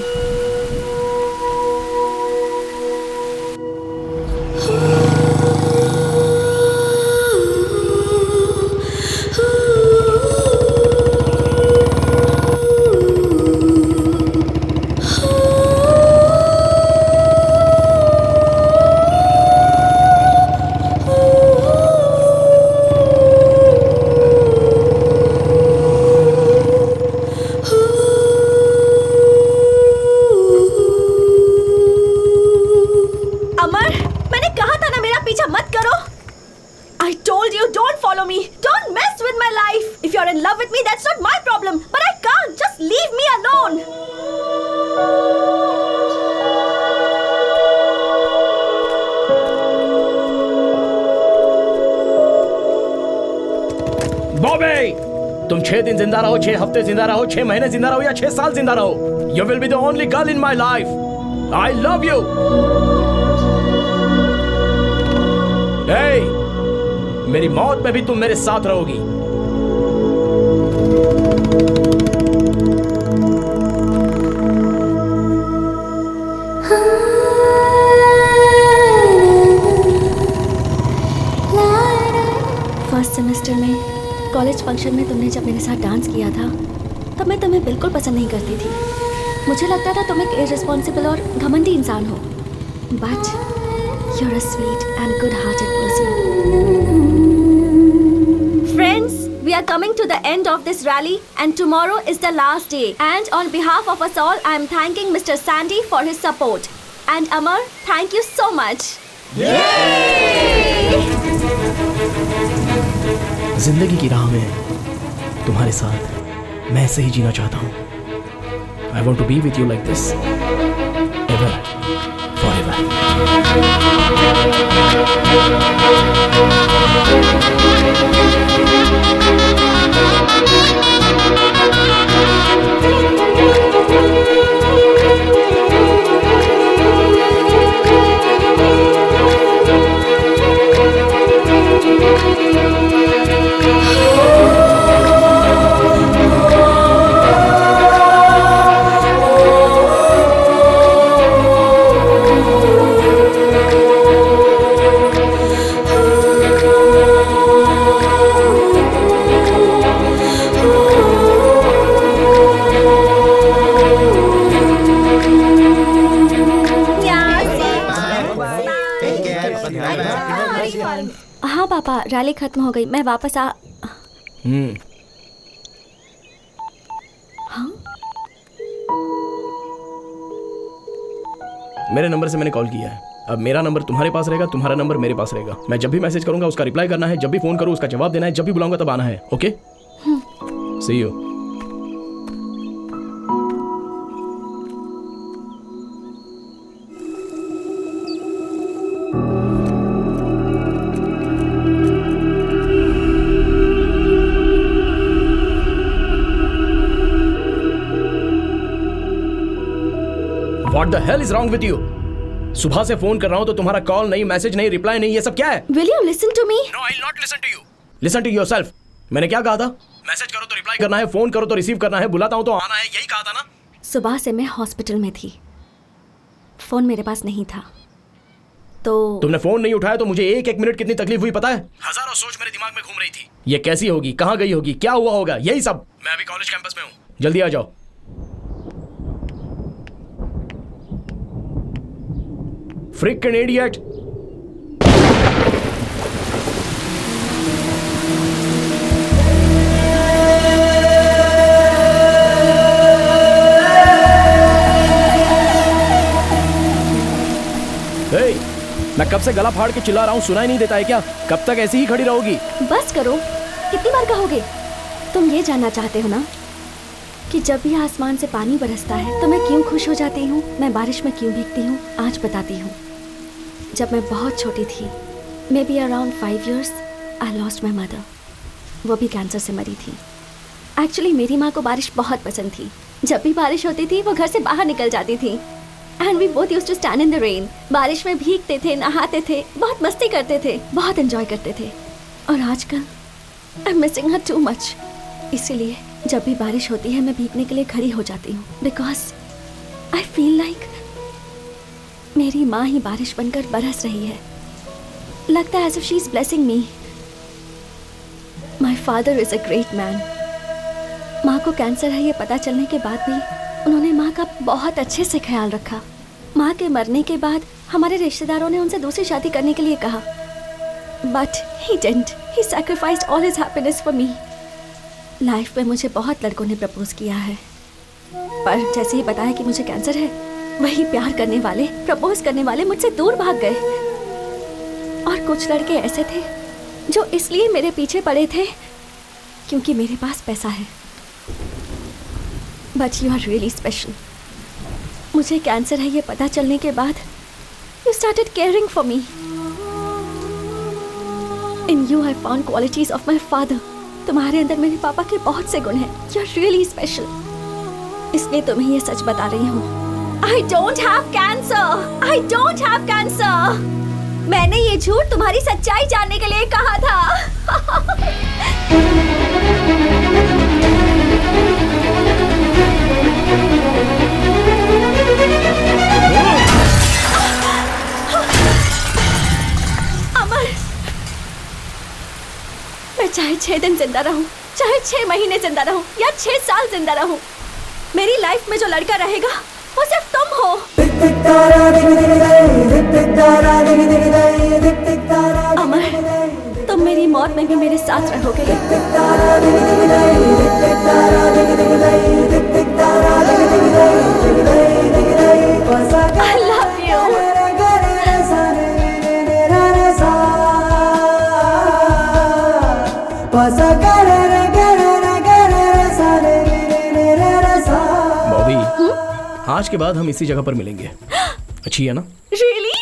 तुम 6 दिन जिंदा रहो, 6 हफ्ते जिंदा रहो, 6 महीने जिंदा रहो या 6 साल जिंदा रहो, you will be the only girl in my life. I love you. मेरी मौत में भी तुम मेरे साथ रहोगी। फर्स्ट सेमेस्टर में कॉलेज फंक्शन में तुमने जब मेरे साथ डांस किया था तब मैं तुम्हें बिल्कुल पसंद नहीं करती थी। मुझे लगता था तुम एक इररिस्पॉन्सिबल और घमंडी इंसान हो, but you are a sweet and good hearted person. Friends, we are coming to the end of this rally and tomorrow is the last day, and on behalf of us all I am thanking Mr. Sandy for his support, and Amar, thank you so much. जिंदगी की राह में तुम्हारे साथ मैं ऐसे ही जीना चाहता हूँ। I want to be with you like this, ever, forever. हाँ पापा, रैली खत्म हो गई, मैं वापस आ। हाँ? मेरे नंबर से मैंने कॉल किया है। अब मेरा नंबर तुम्हारे पास रहेगा, तुम्हारा नंबर मेरे पास रहेगा। मैं जब भी मैसेज करूंगा उसका रिप्लाई करना है, जब भी फोन करूँ उसका जवाब देना है, जब भी बुलाऊंगा तब आना है। Okay, see you. What the hell is wrong with you? सुबह से फोन कर रहा हूं तो तुम्हारा कॉल नहीं, मैसेज नहीं, रिप्लाई नहीं, ये सब क्या है? Will you listen to me? No, I'll not listen to you. Listen to yourself. मैंने क्या कहा था? मैसेज करो तो रिप्लाई करना है, फोन करो तो रिसीव करना है, बुलाता हूं तो आना है, यही कहा था ना? सुबह से मैं हॉस्पिटल में थी, फोन मेरे पास नहीं था, तो तुमने फोन नहीं उठाया तो मुझे एक एक मिनट कितनी तकलीफ हुई पता है? हजारों सोच मेरे दिमाग में घूम रही थी। ये कैसी होगी, कहाँ गई होगी, क्या हुआ होगा, यही सब। मैं अभी कॉलेज कैंपस में हूँ, जल्दी आ जाओ। Freaking idiot! Hey, मैं कब से गला फाड़ के चिल्ला रहा हूँ, सुनाई नहीं देता है क्या? कब तक ऐसी ही खड़ी रहोगी? बस करो, कितनी बार कहोगे? तुम ये जानना चाहते हो ना कि जब भी आसमान से पानी बरसता है तो मैं क्यों खुश हो जाती हूँ, मैं बारिश में क्यों भीगती हूँ? आज बताती हूँ। जब मैं बहुत छोटी थी, may be around 5 years, I lost my mother. वो भी कैंसर से मरी थी। एक्चुअली मेरी माँ को बारिश बहुत पसंद थी। जब भी बारिश होती थी वो घर से बाहर निकल जाती थी, and we both used to stand in the rain. बारिश में भीगते थे, नहाते थे, बहुत मस्ती करते थे, बहुत एंजॉय करते थे। और आजकल I am missing her too much. इसीलिए जब भी बारिश होती है मैं भीगने के लिए खड़ी हो जाती हूँ, बिकॉज आई फील लाइक मेरी माँ ही बारिश बनकर बरस रही है। लगता है as if she is blessing me. My father is a great man. माँ को कैंसर है ये पता चलने के बाद भी उन्होंने माँ का बहुत अच्छे से ख्याल रखा। माँ के मरने के बाद हमारे रिश्तेदारों ने उनसे दूसरी शादी करने के लिए कहा, but he didn't. He sacrificed all his happiness for me. Life में मुझे बहुत लड़कों ने प्रपोज किया है, पर जैसे ही बताया कि मुझे कैंसर है, वही प्यार करने वाले, प्रपोज करने वाले मुझसे दूर भाग गए। और कुछ लड़के ऐसे थे जो इसलिए मेरे पीछे पड़े थे क्योंकि मेरे पास पैसा है। But you are really special. मुझे कैंसर है ये पता चलने के बाद you started caring for me. In you I found qualities of my father. तुम्हारे अंदर मेरे पापा के बहुत से गुण हैं। You are really special. इसलिए तुम्हें ये सच बता रही हूँ। I don't have cancer. I don't have cancer. मैंने ये झूठ तुम्हारी सच्चाई जानने के लिए कहा था। अमर, मैं चाहे 6 दिन जिंदा रहूं, चाहे 6 महीने जिंदा रहूं या 6 साल जिंदा रहूं, मेरी लाइफ में जो लड़का रहेगा वो सिर्फ तुम हो। अमर, तुम मेरी मौत में भी मेरे साथ रहोगे। I love you. बॉबी, आज के बाद हम इसी जगह पर मिलेंगे। अच्छी है ना? Really?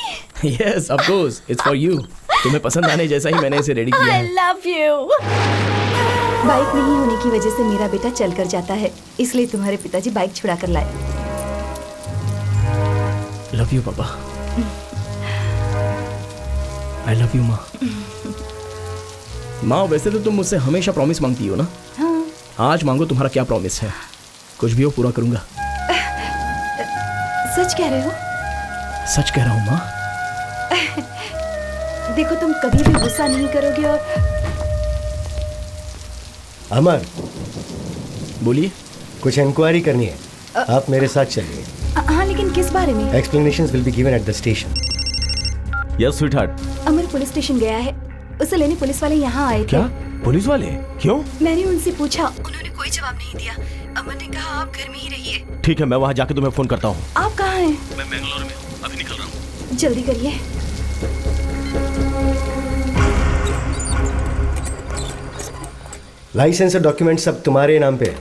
Yes, of course. It's for you. तुम्हें पसंद आने जैसा ही मैंने इसे रेडी किया I है। love you. बाइक नहीं होने की वजह से मेरा बेटा चल कर जाता है, इसलिए तुम्हारे पिताजी बाइक छुड़ा कर लाए। लव यू पापा। आई लव यू माँ। माँ, वैसे तो तुम मुझसे हमेशा प्रॉमिस मांगती हो ना? हाँ। आज मांगो, तुम्हारा क्या प्रॉमिस है? कुछ भी हो, पूरा करूंगा। सच कह रहे हो? सच कह रहा हूँ माँ। देखो, तुम कभी भी गुस्सा नहीं करोगे और अमर, बोलिए। कुछ इंक्वायरी करनी है, आप मेरे साथ चलिए। हाँ, लेकिन किस बारे में? Explanations will be given at the station. Yes sweetheart. Amar police station गया है, उसे लेने पुलिस वाले यहाँ आए थे। क्या? पुलिस वाले? क्यों? मैंने उनसे पूछा, उन्होंने कोई जवाब नहीं दिया। अमर ने कहा आप घर में ही रहिए। ठीक है, मैं वहाँ जाके तुम्हें फोन करता हूँ। आप कहाँ हैं? मैं बेंगलोर में हूँ, अभी निकल रहा हूँ। जल्दी करिए। लाइसेंस और डॉक्यूमेंट सब तुम्हारे नाम पे है।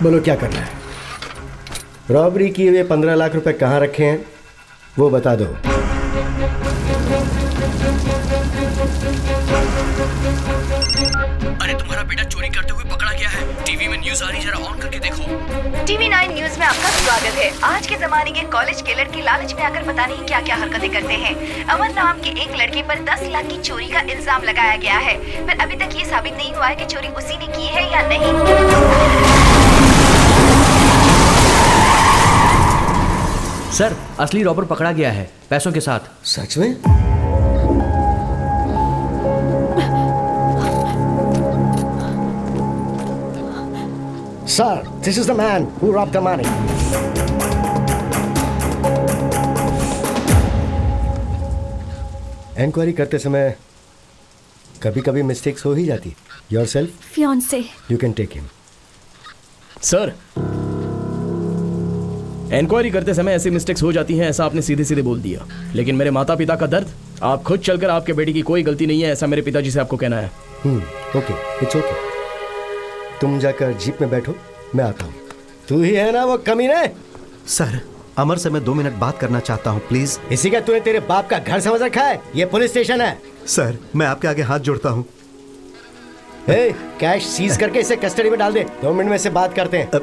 बोलो क्या करना है? रॉबरी किए हुए 15 लाख रुपए कहाँ रखे हैं वो बता दो। अरे तुम्हारा बेटा चोरी करते हुए पकड़ा गया है। टीवी में न्यूज़ आ रही, जरा ऑन करके देखो। TV 9 न्यूज में आपका स्वागत है। आज के जमाने के कॉलेज के लड़के लालच में आकर पता नहीं क्या क्या हरकतें करते हैं। अमर नाम के एक लड़के पर 10 लाख की चोरी का इल्जाम लगाया गया है, पर अभी तक ये साबित नहीं हुआ है कि चोरी उसी ने की है या नहीं। सर, असली रॉबर पकड़ा गया है, पैसों के साथ। सच में? Sir, this is the man who robbed the money. Inquiry करते समय कभी कभी मिस्टेक्स हो ही जाती। Yourself, fiance. You can take him. Sir, inquiry करते समय ऐसी मिस्टेक्स हो जाती हैं, ऐसा आपने सीधे सीधे बोल दिया। लेकिन मेरे माता पिता का दर्द, आप खुद चलकर आपके बेटी की कोई गलती नहीं है, ऐसा मेरे पिताजी से आपको कहना है। Okay, it's okay. तुम जाकर जीप में बैठो, मैं आता हूँ। तू ही है ना वो कमीने? सर, अमर से मैं 2 मिनट बात करना चाहता हूँ, प्लीज। इसी का तूने तेरे बाप का घर समझ रखा है? ये पुलिस स्टेशन है। सर, मैं आपके आगे हाथ जोड़ता हूँ। कैश सीज करके इसे कस्टडी में डाल दे। 2 मिनट में से बात करते हैं।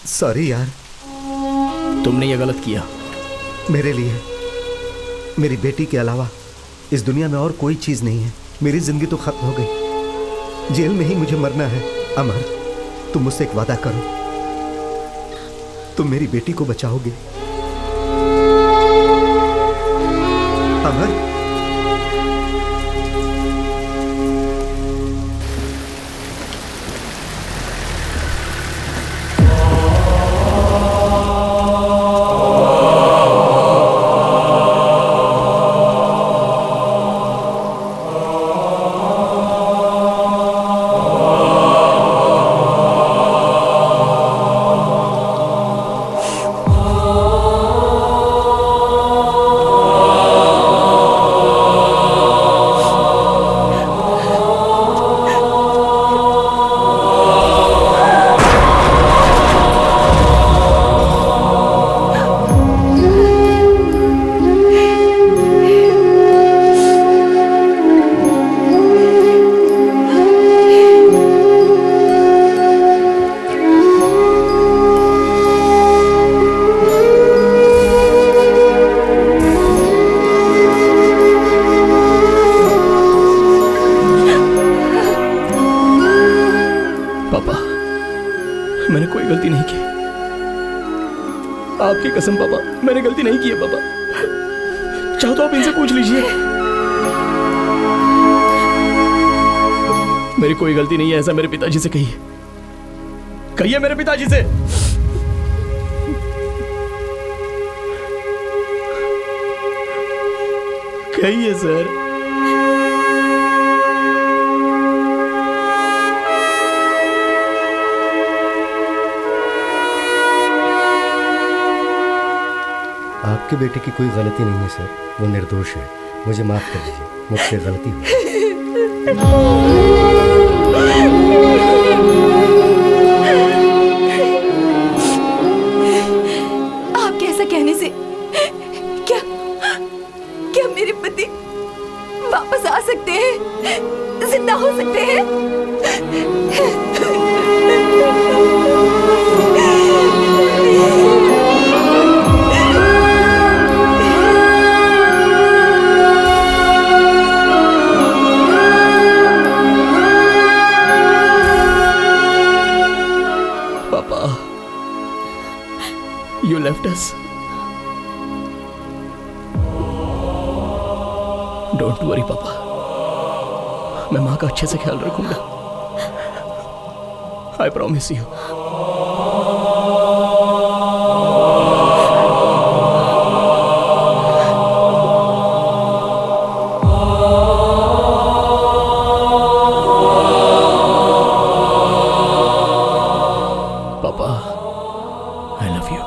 सॉरी यार, तुमने ये गलत किया। मेरे लिए मेरी बेटी के अलावा इस दुनिया में और कोई चीज नहीं है। मेरी जिंदगी तो खत्म हो गई, जेल में ही मुझे मरना है। अमर, तुम मुझसे एक वादा करो, तुम मेरी बेटी को बचाओगे। अमर, पापा, मैंने कोई गलती नहीं की। आपकी कसम पापा, मैंने गलती नहीं की है पापा। चाहो तो आप इनसे पूछ लीजिए। मेरी कोई गलती नहीं है, ऐसा मेरे पिताजी से कहिए। कहिए मेरे पिताजी से। कहिए सर। आपके बेटे की कोई गलती नहीं है सर, वो निर्दोष है। मुझे माफ कर दीजिए, मुझसे गलती हुई। आपके ऐसा कहने से क्या क्या मेरे पति वापस आ सकते हैं, जिंदा हो सकते हैं? You left us. Don't worry, पापा। मैं माँ का अच्छे से ख्याल रखूंगा। I promise you. पापा, I love you.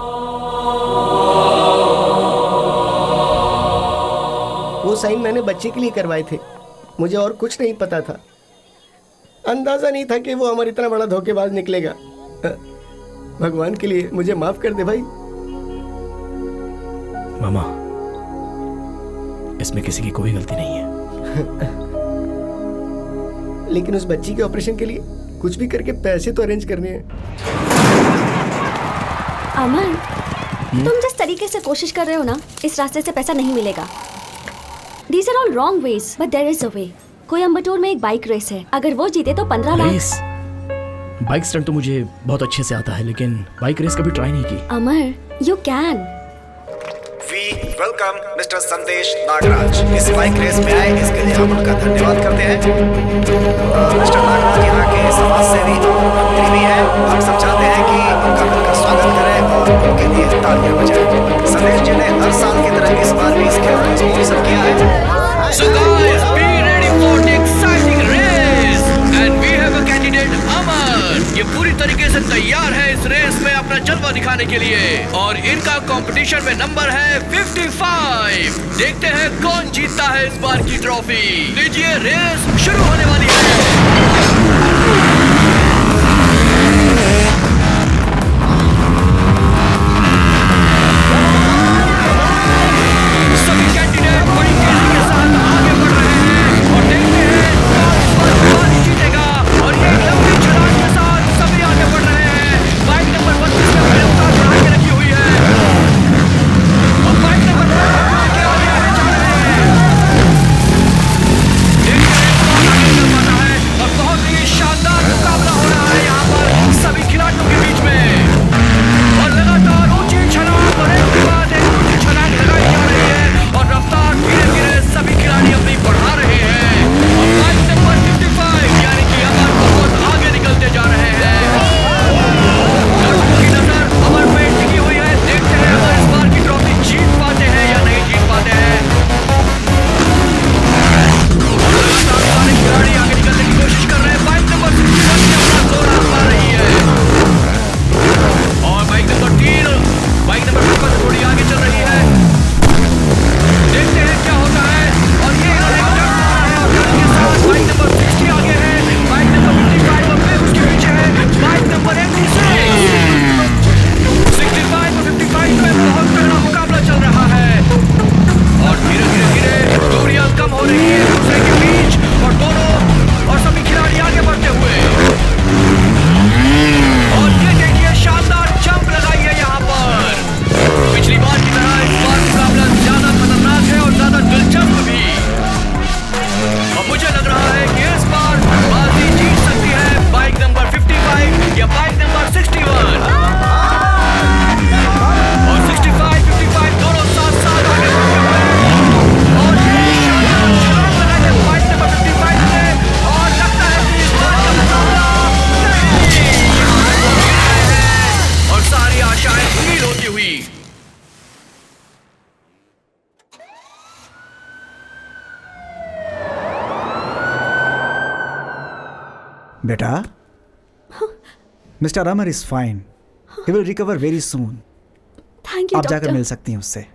वो साइन मैंने बच्चे के लिए करवाए थे, मुझे और कुछ नहीं पता था। अंदाजा नहीं था कि वो हमारा इतना बड़ा धोखेबाज निकलेगा। भगवान के लिए मुझे माफ कर दे भाई। मामा, इसमें किसी की कोई गलती नहीं है। लेकिन उस बच्ची के ऑपरेशन के लिए कुछ भी करके पैसे तो अरेंज करने हैं। अमन, तुम जिस तरीके से कोशिश कर रहे हो ना, इस रास्ते से पैसा नहीं मिलेगा। These are all wrong ways, but there is a way. Coimbatore में एक बाइक रेस है, अगर वो जीते तो 15 लाख। रेस? बाइक स्टंट तो मुझे बहुत अच्छे से आता है, लेकिन बाइक रेस कभी ट्राई नहीं की। अमर, you can. We welcome Mr. संदेश नागराज इस बाइक रेस में आए, इसके लिए हम उनका धन्यवाद करते हैं। मिस्टर नागराज यहाँ के समाज सेवी और मंत्री भी हैं। हम सब चाहते हैं कि उनका मिलकर स्वागत करें और उनके लिए तालियां बजाएं। संदेश जी ने हर साल की तरह इस बार भी इस खेल को स्पॉन्सर किया है। So guys, be ready for the exciting race, and we have a candidate अमन। ये पूरी तरीके से तैयार है इस रेस में अपना जलवा दिखाने के लिए, और इनका कंपटीशन में नंबर है 55। देखते हैं कौन जीतता है इस बार की ट्रॉफी। लीजिए, रेस शुरू होने वाली है। बेटा, mister Amar is fine, he will recover very soon. Thank you आप जाकर डॉक्टर। मिल सकती हैं उससे।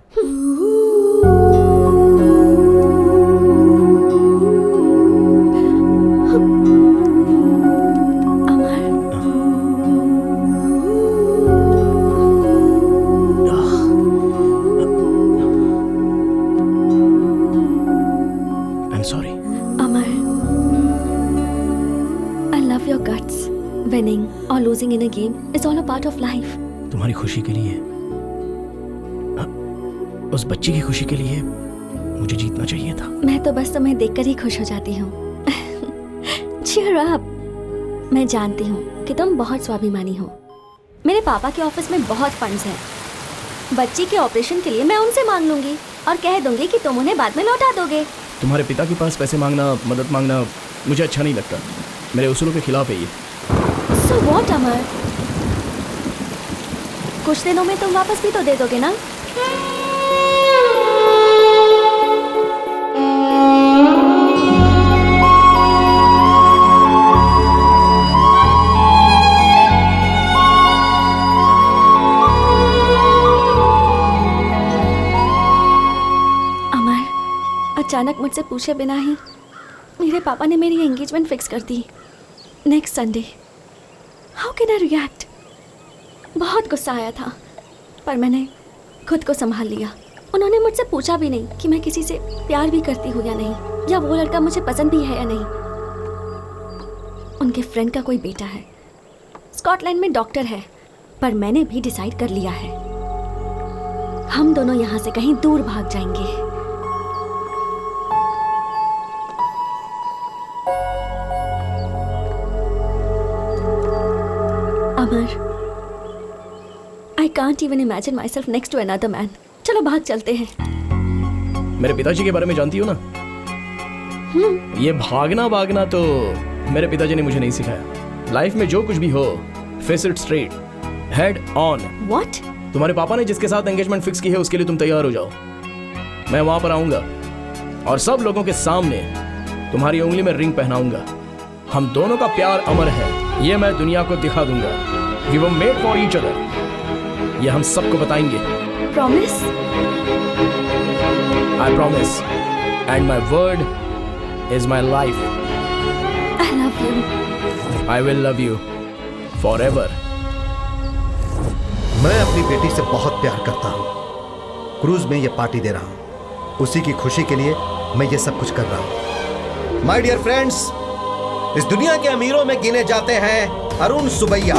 I am sorry. Amar, I love your guts. Winning or losing in a game is all a part of life. तुम्हारी खुशी के लिए, उस बच्ची की खुशी के लिए मुझे जीतना चाहिए था। मैं तो बस तुम्हें देखकर ही खुश हो जाती हूँ। Cheer up. मैं जानती हूँ कि तुम बहुत स्वाभिमानी हो। मेरे पापा के ऑफिस में बहुत फंड्स हैं। बच्ची के ऑपरेशन के लिए मैं उनसे मांग लूंगी और कह दूंगी कि तुम उन्हें बाद में लौटा दोगे। तुम्हारे पिता के पास पैसे मांगना, मदद मांगना मुझे अच्छा नहीं लगता। मेरे उसूलों के खिलाफ है ये। So what, अमर? कुछ दिनों में तुम वापस भी तो दे दोगे ना? अमर, अचानक मुझसे पूछे बिना ही मेरे पापा ने मेरी एंगेजमेंट फिक्स कर दी next Sunday. How can I react? बहुत गुस्सा आया था, पर मैंने खुद को संभाल लिया। उन्होंने मुझसे पूछा भी नहीं कि मैं किसी से प्यार भी करती हूँ या नहीं, या वो लड़का मुझे पसंद भी है या नहीं। उनके फ्रेंड का कोई बेटा है, स्कॉटलैंड में डॉक्टर है, पर मैंने भी डिसाइड कर लिया है हम दोनों यहाँ से कहीं दूर भाग जाएंगे। अमर, I can't even imagine myself next to another man. चलो भाग चलते हैं। मेरे पिताजी के बारे में जानती हो ना? ये भागना तो मेरे पिताजी ने मुझे नहीं सिखाया। लाइफ में जो कुछ भी हो, face it straight, head on. What? तुम्हारे पापा ने जिसके साथ एंगेजमेंट फिक्स की है उसके लिए तुम तैयार हो जाओ। मैं वहां पर आऊंगा और सब लोगों के सामने तुम्हारी उंगली में रिंग पहनाऊंगा। हम दोनों का प्यार अमर है, ये मैं दुनिया को दिखा दूंगा। We were made for each other. ये हम सबको बताएंगे। Promise? I promise. And my word is my life. I love you. I will love you forever. मैं अपनी बेटी से बहुत प्यार करता हूँ। क्रूज में ये पार्टी दे रहा हूँ, उसी की खुशी के लिए मैं ये सब कुछ कर रहा हूँ। माय डियर फ्रेंड्स, इस दुनिया के अमीरों में गिने जाते हैं अरुण सुबैया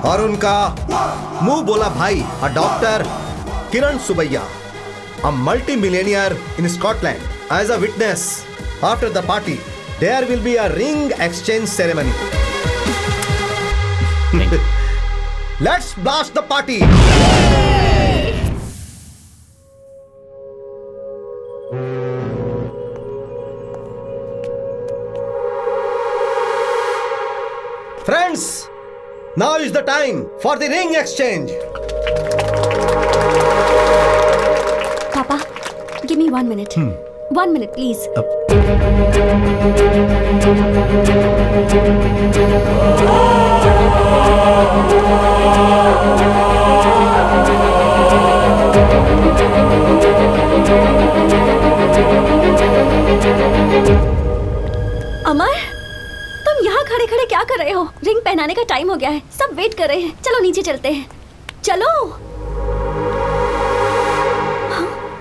और उनका मुंह बोला भाई doctor Kiran Subbaiah, a multi-millionaire in Scotland. As a witness, after the party, there will be a ring exchange ceremony. Let's blast the party. Friends, now is the time for the ring exchange. Papa, give me 1 minute. 1 minute, please. अमर, तुम यहाँ खड़े खड़े क्या कर रहे हो? रिंग पहनाने का टाइम हो गया है, सब वेट कर रहे हैं। चलो नीचे चलते हैं, चलो।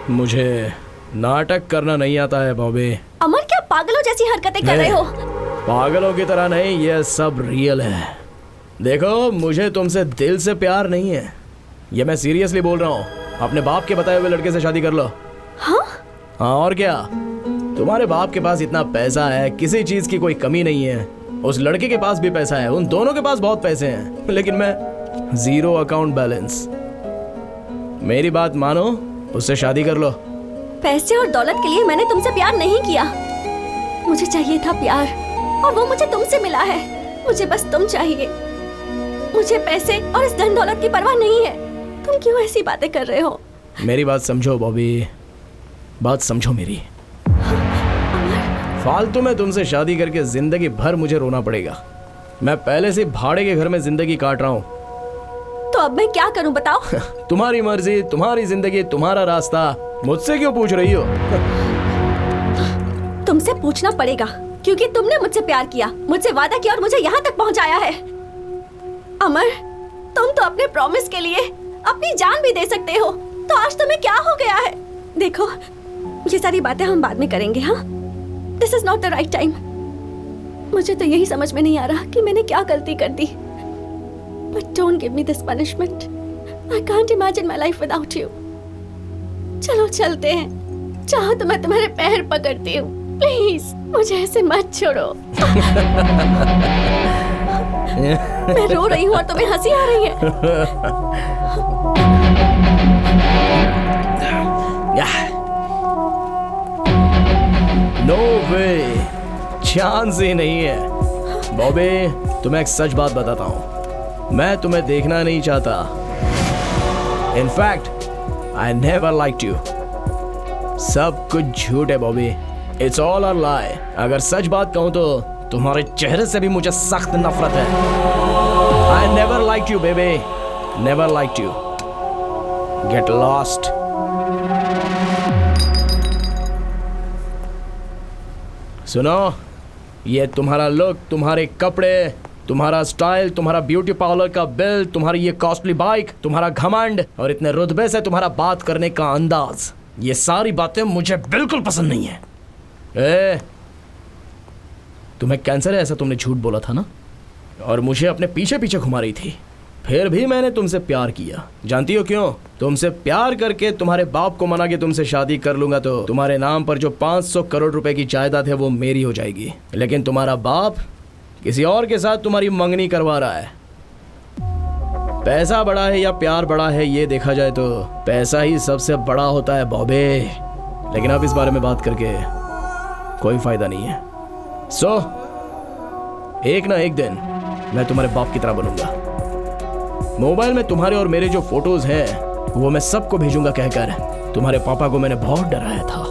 मुझे नाटक करना नहीं आता है बॉबी। अमर, क्या पागलों जैसी हरकतें कर रहे हो? पागलों की तरह नहीं, ये सब रियल है। देखो, मुझे तुमसे दिल से प्यार नहीं है, ये मैं सीरियसली बोल रहा हूँ। अपने बाप के बताए हुए लड़के से शादी कर लो। हाँ? हाँ और क्या, तुम्हारे बाप के पास इतना पैसा है, किसी चीज की कोई कमी नहीं है। उस लड़के के पास भी पैसा है, उन दोनों के पास बहुत पैसे हैं, लेकिन मैं जीरो अकाउंट बैलेंस। मेरी बात मानो, उससे शादी कर लो। पैसे और दौलत के लिए मैंने तुमसे प्यार नहीं किया। मुझे चाहिए था प्यार, और वो मुझे तुमसे मिला है। मुझे बस तुम चाहिए। मुझे पैसे और इस धन दौलत की परवाह नहीं है। तुम क्यों ऐसी बातें कर रहे हो? मेरी बात समझो बॉबी, बात समझो मेरी। फालतू में तुमसे शादी करके जिंदगी भर मुझे रोना पड़ेगा। मैं पहले से भाड़े के घर में जिंदगी काट रहा हूँ। तो अब मैं क्या करूं बताओ? तुम्हारी मर्जी, तुम्हारी जिंदगी, तुम्हारा रास्ता, मुझसे क्यों पूछ रही हो? तुमसे पूछना पड़ेगा क्योंकि तुमने मुझसे प्यार किया, मुझसे वादा किया और मुझे यहाँ तक पहुँचाया है। अमर, तुम तो अपने प्रॉमिस के लिए अपनी जान भी दे सकते हो, तो आज तुम्हें क्या हो गया है? देखो, ये सारी बातें हम बाद में करेंगे, हाँ? This is not the right time. मुझे तो यही समझ में नहीं आ रहा कि मैंने क्या गलती कर दी। But don't give me this punishment. I can't imagine my life without you. चलो चलते हैं, चाहो तो मैं तुम्हारे पैर पकड़ती हूँ। प्लीज मुझे ऐसे मत छोड़ो। मैं रो रही हूँ और तुम्हें हंसी आ रही है। नो वे, चांस ही नहीं है। बॉबी, तुम्हें एक सच बात बताता हूँ, मैं तुम्हें देखना नहीं चाहता। In fact I never liked you. सब कुछ झूठ है बॉबी, इट्स ऑल अ लाई। अगर सच बात कहूँ तो तुम्हारे चेहरे से भी मुझे सख्त नफरत है। I never liked you baby, never liked you. Get lost. सुनो, ये तुम्हारा लुक, तुम्हारे कपड़े, तुम्हारा स्टाइल, तुम्हारा ब्यूटी पार्लर का बिल, तुम्हारी ये कॉस्टली बाइक, तुम्हारा घमंड और इतने रुतबे से तुम्हारा बात करने का अंदाज, ये सारी बातें मुझे बिल्कुल पसंद नहीं है। ए, तुम्हें कैंसर है ऐसा तुमने झूठ बोला था ना, और मुझे अपने पीछे पीछे घुमा रही थी। फिर भी मैंने तुमसे प्यार किया। जानती हो क्यों? तुमसे प्यार करके तुम्हारे बाप को मना के तुमसे शादी कर लूंगा तो तुम्हारे नाम पर जो 500 करोड़ रुपए की जायदाद है वो मेरी हो जाएगी। लेकिन तुम्हारा बाप किसी और के साथ तुम्हारी मंगनी करवा रहा है। पैसा बड़ा है या प्यार बड़ा है, ये देखा जाए तो पैसा ही सबसे बड़ा होता है बॉबे। लेकिन अब इस बारे में बात करके कोई फायदा नहीं है। सो एक ना एक दिन मैं तुम्हारे बाप की तरह बनूंगा। मोबाइल में तुम्हारे और मेरे जो फोटोज हैं वो मैं सबको भेजूंगा कहकर तुम्हारे पापा को मैंने बहुत डराया था।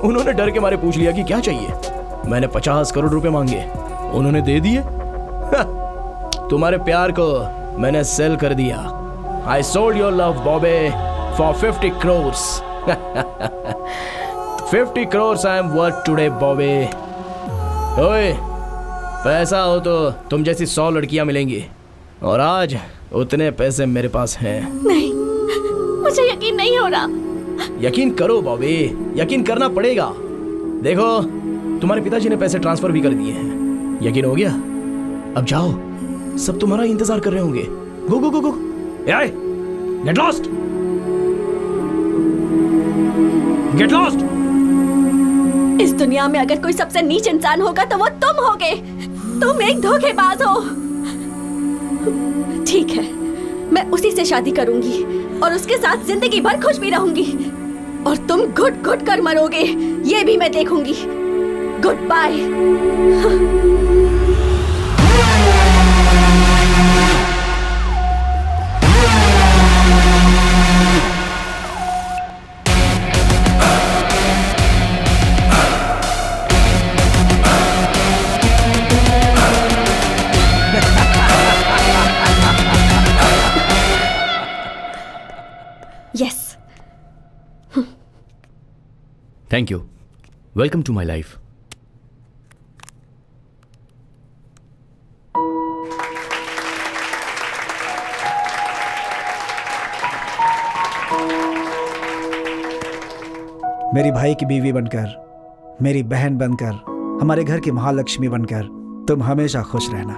उन्होंने डर के मारे पूछ लिया कि क्या चाहिए। मैंने 50 करोड़ रुपए मांगे, उन्होंने दे दिए। तुम्हारे प्यार को मैंने सेल कर दिया। I sold your love बॉबे for 50 crores। 50 crores I am worth today बॉबे। ओए, पैसा हो तो तुम जैसी 100 लड़कियां मिलेंगी, और आज उतने पैसे मेरे पास हैं। नहीं, मुझे यकीन नहीं हो रहा। यकीन करो बॉबी, यकीन करना पड़ेगा। देखो, तुम्हारे पिताजी ने पैसे ट्रांसफर भी कर दिए हैं। यकीन हो गया? अब जाओ, सब तुम्हारा इंतजार कर रहे होंगे। गो गो गो गो, गेट लॉस्ट, गेट लॉस्ट। इस दुनिया में अगर कोई सबसे नीच इंसान होगा तो वो तुम होगे। तुम एक धोखेबाज हो। ठीक है, मैं उसी से शादी करूंगी और उसके साथ जिंदगी भर खुश भी रहूंगी, और तुम घुट घुट कर मरोगे ये भी मैं देखूंगी। Goodbye. Yes. Thank you. Welcome to my life. मेरी भाई की बीवी बनकर, मेरी बहन बनकर, हमारे घर की महालक्ष्मी बनकर तुम हमेशा खुश रहना।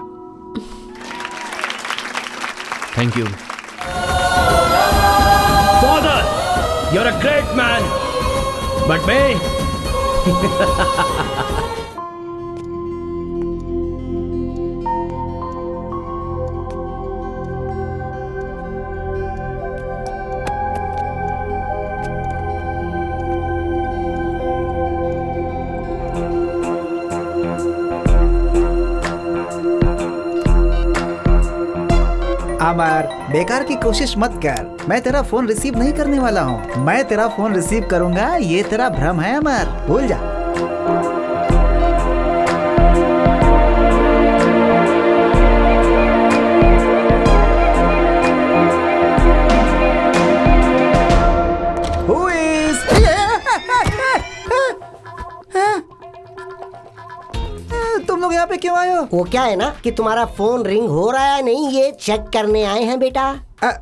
Thank you. Father, you're a great man, but me? अमर, बेकार की कोशिश मत कर। मैं तेरा फोन रिसीव नहीं करने वाला हूँ। मैं तेरा फोन रिसीव करूंगा, ये तेरा भ्रम है अमर, भूल जा। आए हो? वो क्या है ना कि तुम्हारा फोन रिंग हो रहा है नहीं, ये चेक करने आए हैं बेटा।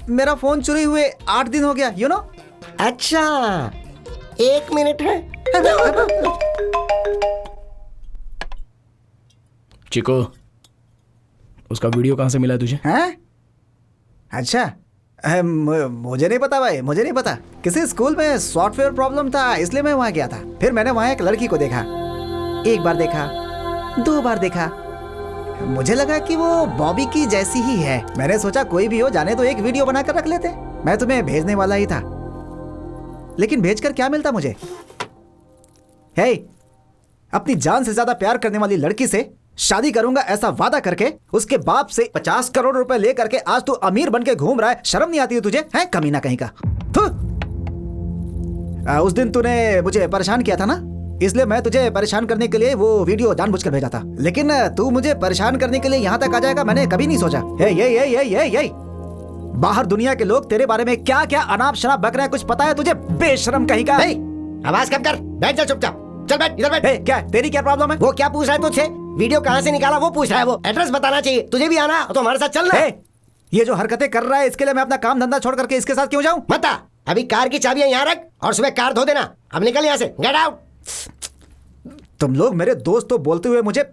मेरा फोन चोरी हुए 8 दिन हो गया, यू नो। अच्छा, 1 मिनट है। चिको, उसका वीडियो कहाँ से मिला तुझे? हैं? अच्छा, मुझे नहीं पता भाई, मुझे नहीं पता। किसी स्कूल में सॉफ्टवेयर प्रॉब्लम था, इसलिए मैं वहाँ गया था। फिर मैंने वहाँ एक लड़की को देखा, 1 बार देखा, 2 बार देखा, मुझे लगा कि वो बॉबी की जैसी ही है। मैंने सोचा कोई भी हो, जाने तो एक वीडियो बनाकर रख लेते। मैं तुम्हें भेजने वाला ही था, लेकिन भेजकर क्या मिलता मुझे? हे, अपनी जान से ज्यादा प्यार करने वाली लड़की से शादी करूंगा ऐसा वादा करके उसके बाप से 50 करोड़ रुपए ले करके आज तू अमीर बन के घूम रहा है। शर्म नहीं आती है तुझे? है कमीना कहीं का। उस दिन तूने मुझे परेशान किया था ना, इसलिए मैं तुझे परेशान करने के लिए वो वीडियो जानबूझकर भेजा था। लेकिन तू मुझे परेशान करने के लिए यहाँ तक आ जाएगा, मैंने कभी नहीं सोचा। ये बाहर दुनिया के लोग तेरे बारे में क्या क्या अनाप शनाप बक रहे हैं, कुछ पता है तुझे? बेशरम कहीं का। आवाज कम कर, बैठ जा चुपचाप। चल बैठ, इधर बैठ। क्या तेरी क्या प्रॉब्लम है? वो क्या पूछ रहा है तुझसे? वीडियो कहाँ से निकाला वो पूछ रहा है। वो एड्रेस बताना चाहिए। तुझे भी आना तो हमारे साथ चलना। ये जो हरकतें कर रहा है इसके लिए मैं अपना काम धंधा छोड़ करके इसके साथ क्यों जाऊं? मत आ, अभी कार की चाबियां यहाँ रख और सुबह कार धो देना। अब निकल यहाँ से, गेट आउट। तुम लोग मेरे दोस्त तो बोलते हुए मुझे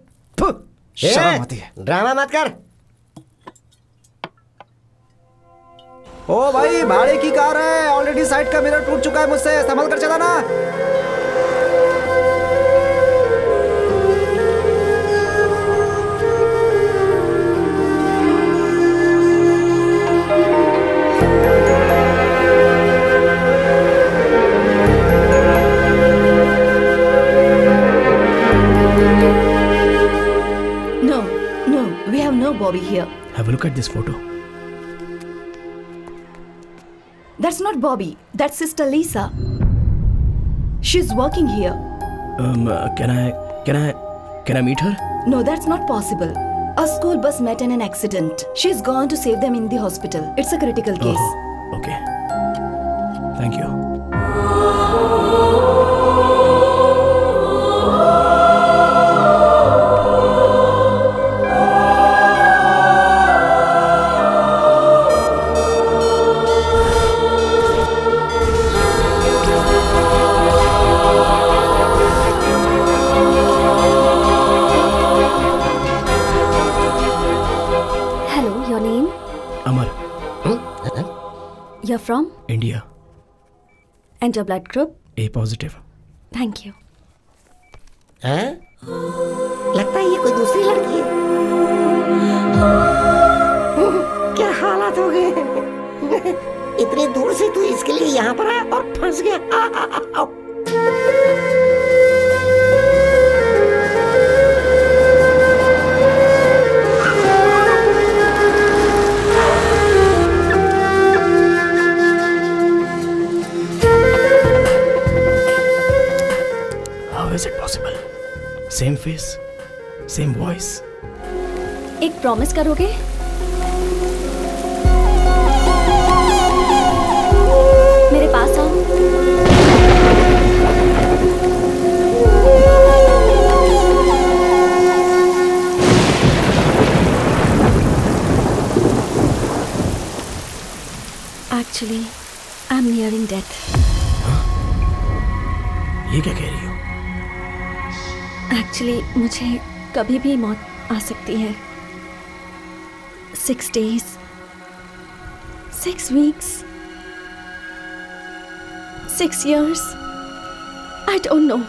शर्म आती है। ड्रामा मत कर। ओ भाई, भाड़े की कार है, ऑलरेडी साइड का मिरर टूट चुका है मुझसे, संभल कर चलाना। Bobby here. Have a look at this photo. That's not Bobby. That's Sister Lisa. She's working here. Can I meet her? No, that's not possible. A school bus met in an accident. She's gone to save them in the hospital. It's a critical case. Oh, okay. Thank you. You're from? India. And your blood group? A positive. Thank you. हैं? लगता है ये कोई दूसरी लड़की है। क्या हालात हो गए? इतनी दूर से तू इसके लिए यहाँ पर आया और फंस गया। Is it possible? Same face, same voice. एक प्रॉमिस करोगे? मेरे पास आओ। Actually, I'm nearing death. ये क्या कह रही हो? एक्चुअली मुझे कभी भी मौत आ सकती है। 6 days, 6 weeks, 6 years, I don't know.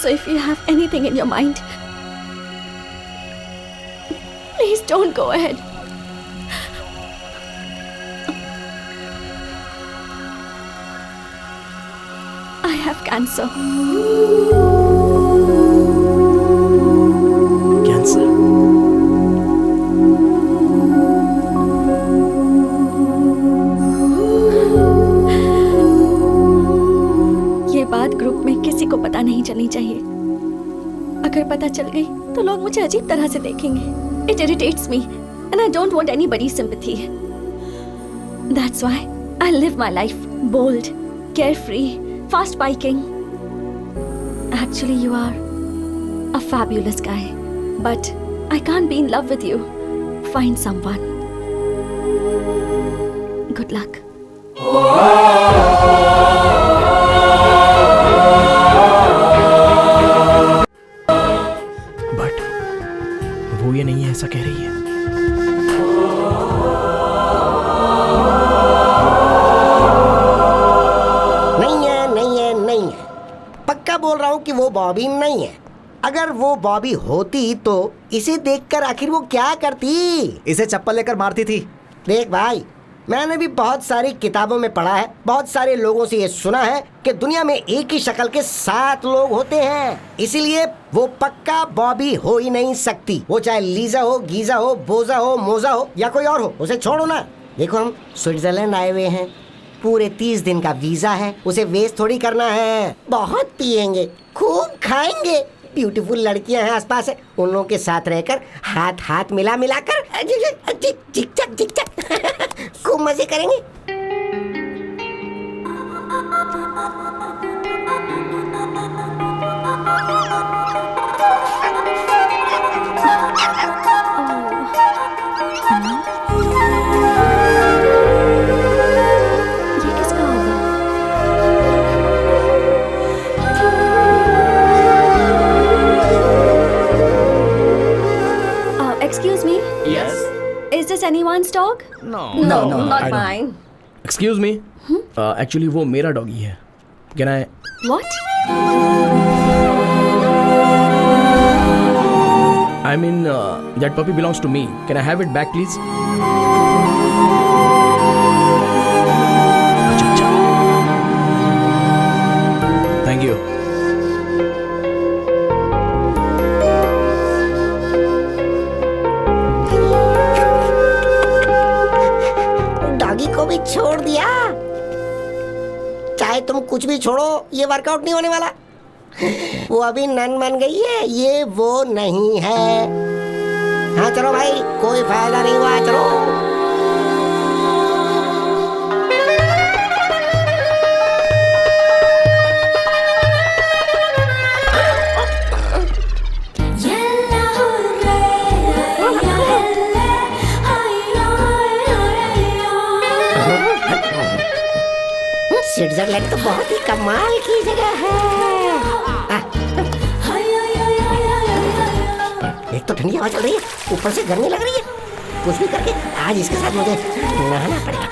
So if you have anything in your mind, please don't go ahead. I have cancer. Cancer? ये बात ग्रुप में किसी को पता नहीं चलनी चाहिए। अगर पता चल गई तो लोग मुझे अजीब तरह से देखेंगे। It irritates me and I don't want anybody's sympathy. That's why I live my life bold, carefree, fast biking. Actually, you are a fabulous guy, but I can't be in love with you. Find someone. Good luck. But वो ये नहीं है ऐसा कह रही है। नहीं है। पक्का बोल रहा हूँ कि वो बॉबी नहीं है। अगर वो बॉबी होती तो इसे देखकर आखिर वो क्या करती? इसे चप्पल लेकर मारती थी। देख भाई, मैंने भी बहुत सारी किताबों में पढ़ा है, बहुत सारे लोगों से ये सुना है कि दुनिया में एक ही शक्ल के 7 लोग होते हैं। इसीलिए वो पक्का बॉबी हो ही नहीं सकती। वो चाहे लीजा हो, गीजा हो, बोजा हो, मोजा हो या कोई और हो, उसे छोड़ो ना। देखो, हम स्विट्जरलैंड आए हुए हैं, पूरे 30 दिन का वीजा है, उसे वेस्ट थोड़ी करना है। बहुत पिएंगे, खूब खाएंगे, ब्यूटीफुल लड़कियां हैं आसपास है, उन लोगों के साथ रहकर हाथ हाथ मिला कर चिक चक खूब मजे करेंगे। ये किसका होगा? Excuse me? Yes. Is this anyone's dog? No, not I don't. mine. Excuse me. Actually वो मेरा डॉगी है। Can I? What? I mean that puppy belongs to me. Can I have it back, please? अच्छा। Thank you. डॉगी को भी छोड़ दिया। चाहे तुम कुछ भी छोड़ो, ये वर्कआउट नहीं होने वाला। वो अभी नन बन गई है, ये वो नहीं है। हाँ चलो भाई, कोई फायदा नहीं हुआ, चलो। स्विट्जरलैंड तो बहुत ही कमाल की जगह है। एक तो ठंडी हवा चल रही है, ऊपर से गर्मी लग रही है। कुछ भी करके आज इसके साथ मुझे नहाना पड़ेगा।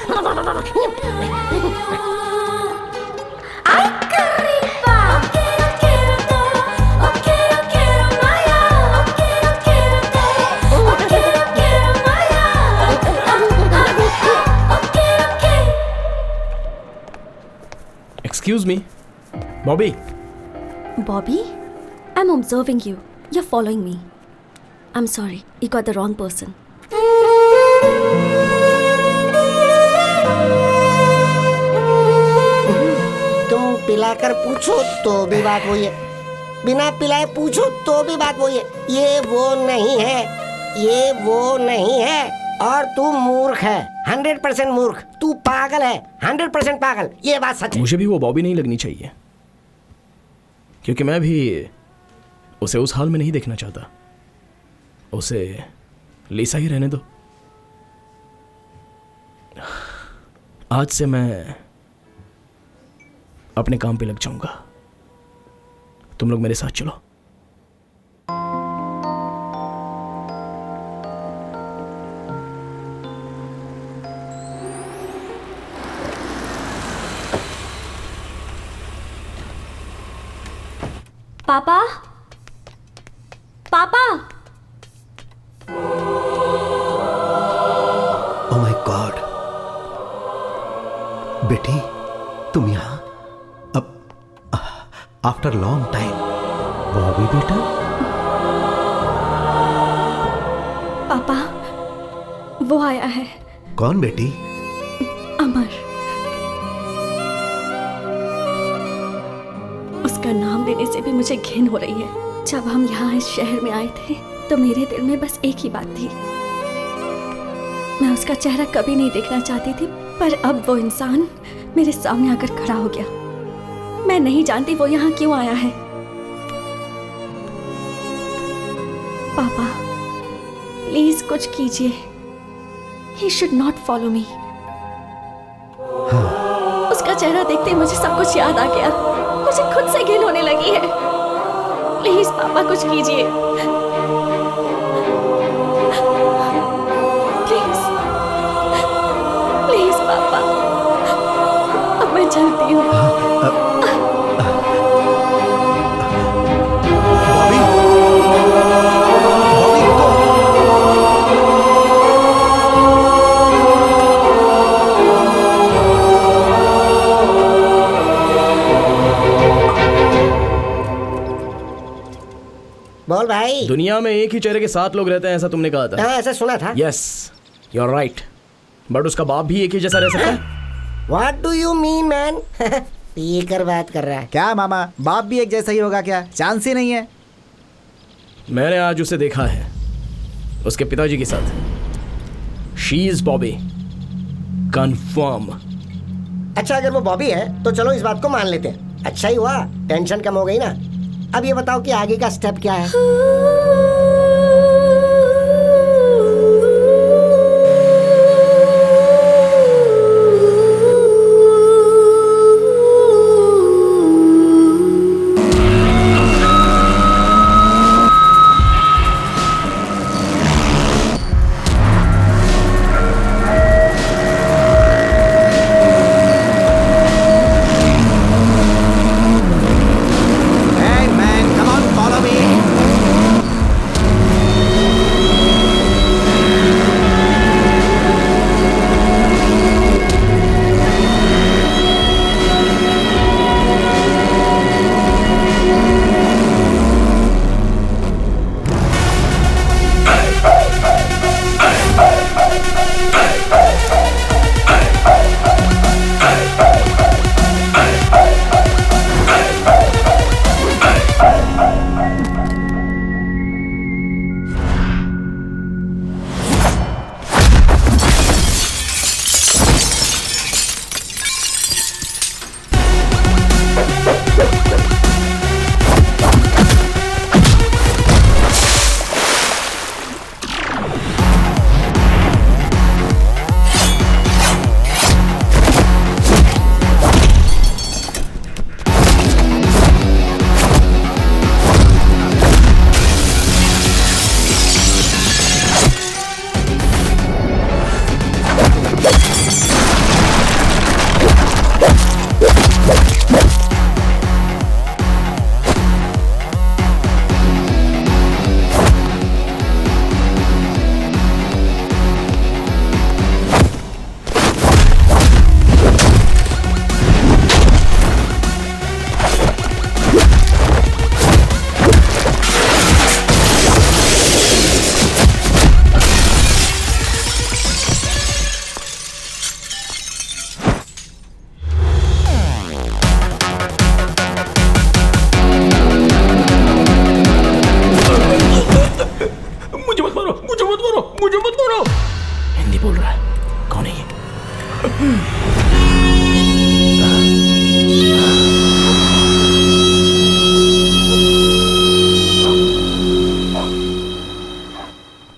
Excuse me, Bobby. Bobby? I'm observing you. You're following me. I'm sorry, you got the wrong person. तुम पिलाकर पूछो तो भी बात वही है, बिना पिलाए पूछो तो भी बात वही है। ये वो नहीं है, ये वो नहीं है। और तू मूर्ख है, 100% मूर्ख। तू पागल है, 100% पागल। ये बात सच है। मुझे भी वो बॉबी नहीं लगनी चाहिए, क्योंकि मैं भी उसे उस हाल में नहीं देखना चाहता। उसे लीसा ही रहने दो। आज से मैं अपने काम पे लग जाऊंगा। तुम लोग मेरे साथ चलो। पापा? पापा? ओह माय गॉड, बेटी तुम यहाँ? अब आफ्टर लॉन्ग टाइम। बॉबी बेटा? पापा, वो आया है। कौन बेटी? अमर। उसका नाम लेने से भी मुझे घिन हो रही है। जब हम यहाँ इस शहर में आए थे तो मेरे दिल में बस एक ही बात थी, मैं उसका चेहरा कभी नहीं देखना चाहती थी, पर अब वो इंसान मेरे सामने आकर खड़ा हो गया। मैं नहीं जानती वो यहाँ क्यों आया है, पापा प्लीज कुछ कीजिए। He should not follow me. उसका चेहरा देखते ही मुझे सब कुछ याद आ गया। मुझे खुद से घिन होने लगी है। प्लीज पापा कुछ कीजिए। प्लीज प्लीज पापा, अब मैं चलती हूँ। बोल भाई। दुनिया में एक ही चेहरे के 7 लोग रहते हैं, ऐसा तुमने कहा था। हाँ, ऐसा सुना था। Yes, you are right. But उसका बाप भी एक ही जैसा रह सकता है। What do you mean, man? P कर बात कर रहा है क्या मामा, बाप भी एक जैसा ही होगा क्या? चांस ही नहीं है। मैंने आज उसे देखा है उसके पिताजी के साथ। She is Bobby, confirm. अच्छा, अगर वो बॉबी है तो चलो इस बात को मान लेते हैं। अच्छा ही हुआ, टेंशन कम हो गई ना। अब ये बताओ कि आगे का स्टेप क्या है?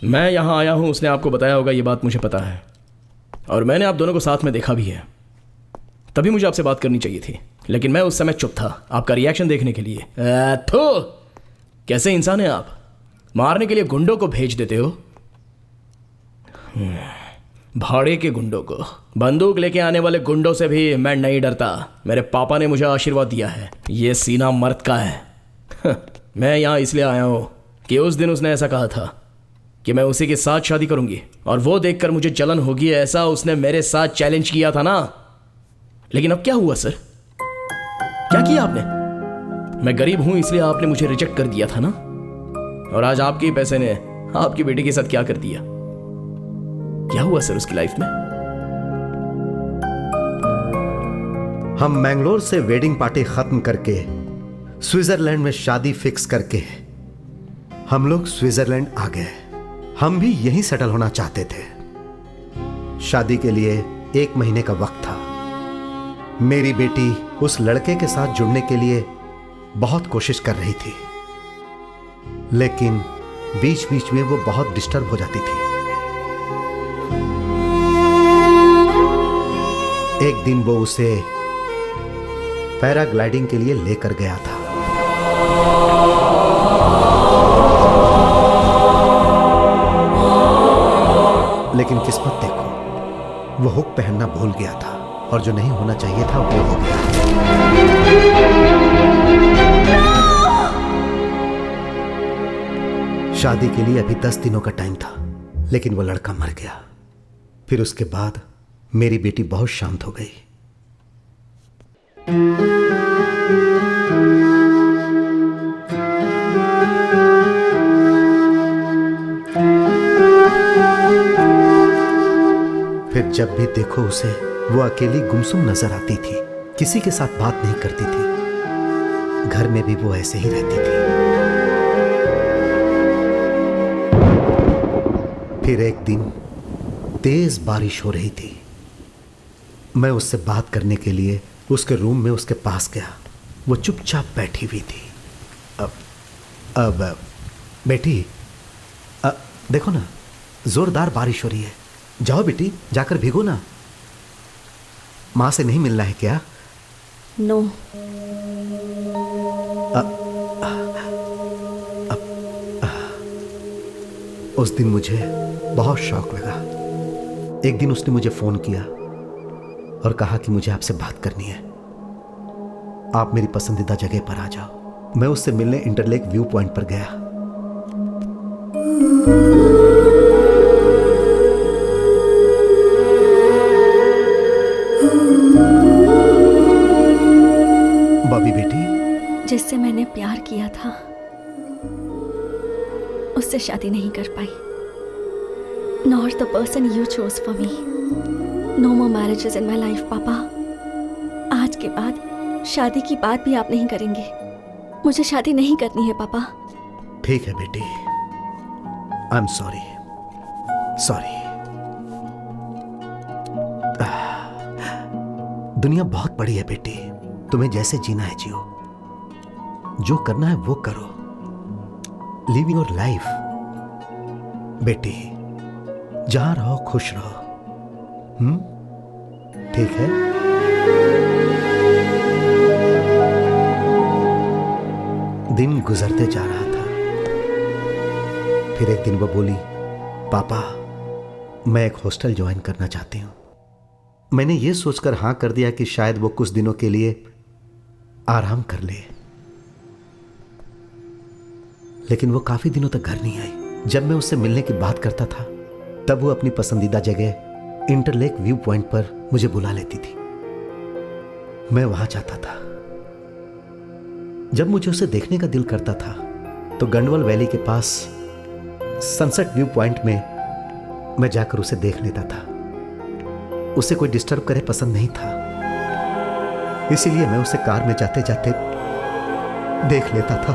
मैं यहाँ आया हूँ, उसने आपको बताया होगा, ये बात मुझे पता है। और मैंने आप दोनों को साथ में देखा भी है। तभी मुझे आपसे बात करनी चाहिए थी, लेकिन मैं उस समय चुप था आपका रिएक्शन देखने के लिए। थो, कैसे इंसान हैं आप, मारने के लिए गुंडों को भेज देते हो। भाड़े के गुंडों को। बंदूक लेके आने वाले गुंडों से भी मैं नहीं डरता। मेरे पापा ने मुझे आशीर्वाद दिया है, ये सीना मर्द का है। मैं यहाँ इसलिए आया हूँ कि उस दिन उसने ऐसा कहा था कि मैं उसी के साथ शादी करूंगी, और वो देखकर मुझे जलन होगी, ऐसा उसने मेरे साथ चैलेंज किया था ना। लेकिन अब क्या हुआ सर, क्या किया आपने? मैं गरीब हूं इसलिए आपने मुझे रिजेक्ट कर दिया था ना, और आज आपके ही पैसे ने आपकी बेटी के साथ क्या कर दिया? क्या हुआ सर उसकी लाइफ में? हम मैंगलोर से वेडिंग पार्टी खत्म करके स्विट्जरलैंड में शादी फिक्स करके हम लोग स्विट्जरलैंड आ गए। हम भी यहीं सेटल होना चाहते थे। शादी के लिए 1 महीने का वक्त था। मेरी बेटी उस लड़के के साथ जुड़ने के लिए बहुत कोशिश कर रही थी, लेकिन बीच बीच में वो बहुत डिस्टर्ब हो जाती थी। एक दिन वो उसे पैराग्लाइडिंग के लिए लेकर गया था। लेकिन किस्मत देखो, वो हुक पहनना भूल गया था और जो नहीं होना चाहिए था वो हो गया। शादी के लिए अभी 10 दिनों का टाइम था, लेकिन वो लड़का मर गया। फिर उसके बाद मेरी बेटी बहुत शांत हो गई। फिर जब भी देखो उसे, वो अकेली गुमसुम नजर आती थी, किसी के साथ बात नहीं करती थी। घर में भी वो ऐसे ही रहती थी। फिर एक दिन तेज बारिश हो रही थी। मैं उससे बात करने के लिए उसके रूम में उसके पास गया। वो चुपचाप बैठी हुई थी। अब बेटी, देखो ना, जोरदार बारिश हो रही है। जाओ बेटी, जाकर भीगो ना। मां से नहीं मिलना है क्या? नो। उस दिन मुझे बहुत शौक लगा। एक दिन उसने मुझे फोन किया और कहा कि मुझे आपसे बात करनी है, आप मेरी पसंदीदा जगह पर आ जाओ। मैं उससे मिलने इंटरलेक व्यू पॉइंट पर गया। बॉबी बेटी, जिससे मैंने प्यार किया था उससे शादी नहीं कर पाई। Not the person you chose for me. No more marriages in my life papa. आज के बाद शादी की बात भी आप नहीं करेंगे। मुझे शादी नहीं करनी है पापा। ठीक है बेटी, आई एम सॉरी। दुनिया बहुत बड़ी है बेटी, तुम्हें जैसे जीना है जियो, जो करना है वो करो। लिव योर लाइफ बेटी, जहां रहो खुश रहो। ठीक है? दिन गुजरते जा रहा था। फिर एक दिन वो बोली, पापा मैं एक हॉस्टल ज्वाइन करना चाहती हूं। मैंने ये सोचकर हां कर दिया कि शायद वो कुछ दिनों के लिए आराम कर ले, लेकिन वो काफी दिनों तक घर नहीं आई। जब मैं उससे मिलने की बात करता था तब वो अपनी पसंदीदा जगह इंटरलेक व्यू पॉइंट पर मुझे बुला लेती थी। मैं वहां जाता था। जब मुझे उसे देखने का दिल करता था तो गंडवल वैली के पास सनसेट व्यू पॉइंट में मैं जाकर उसे देख लेता था। उसे कोई डिस्टर्ब करे पसंद नहीं था, इसीलिए मैं उसे कार में जाते जाते देख लेता था।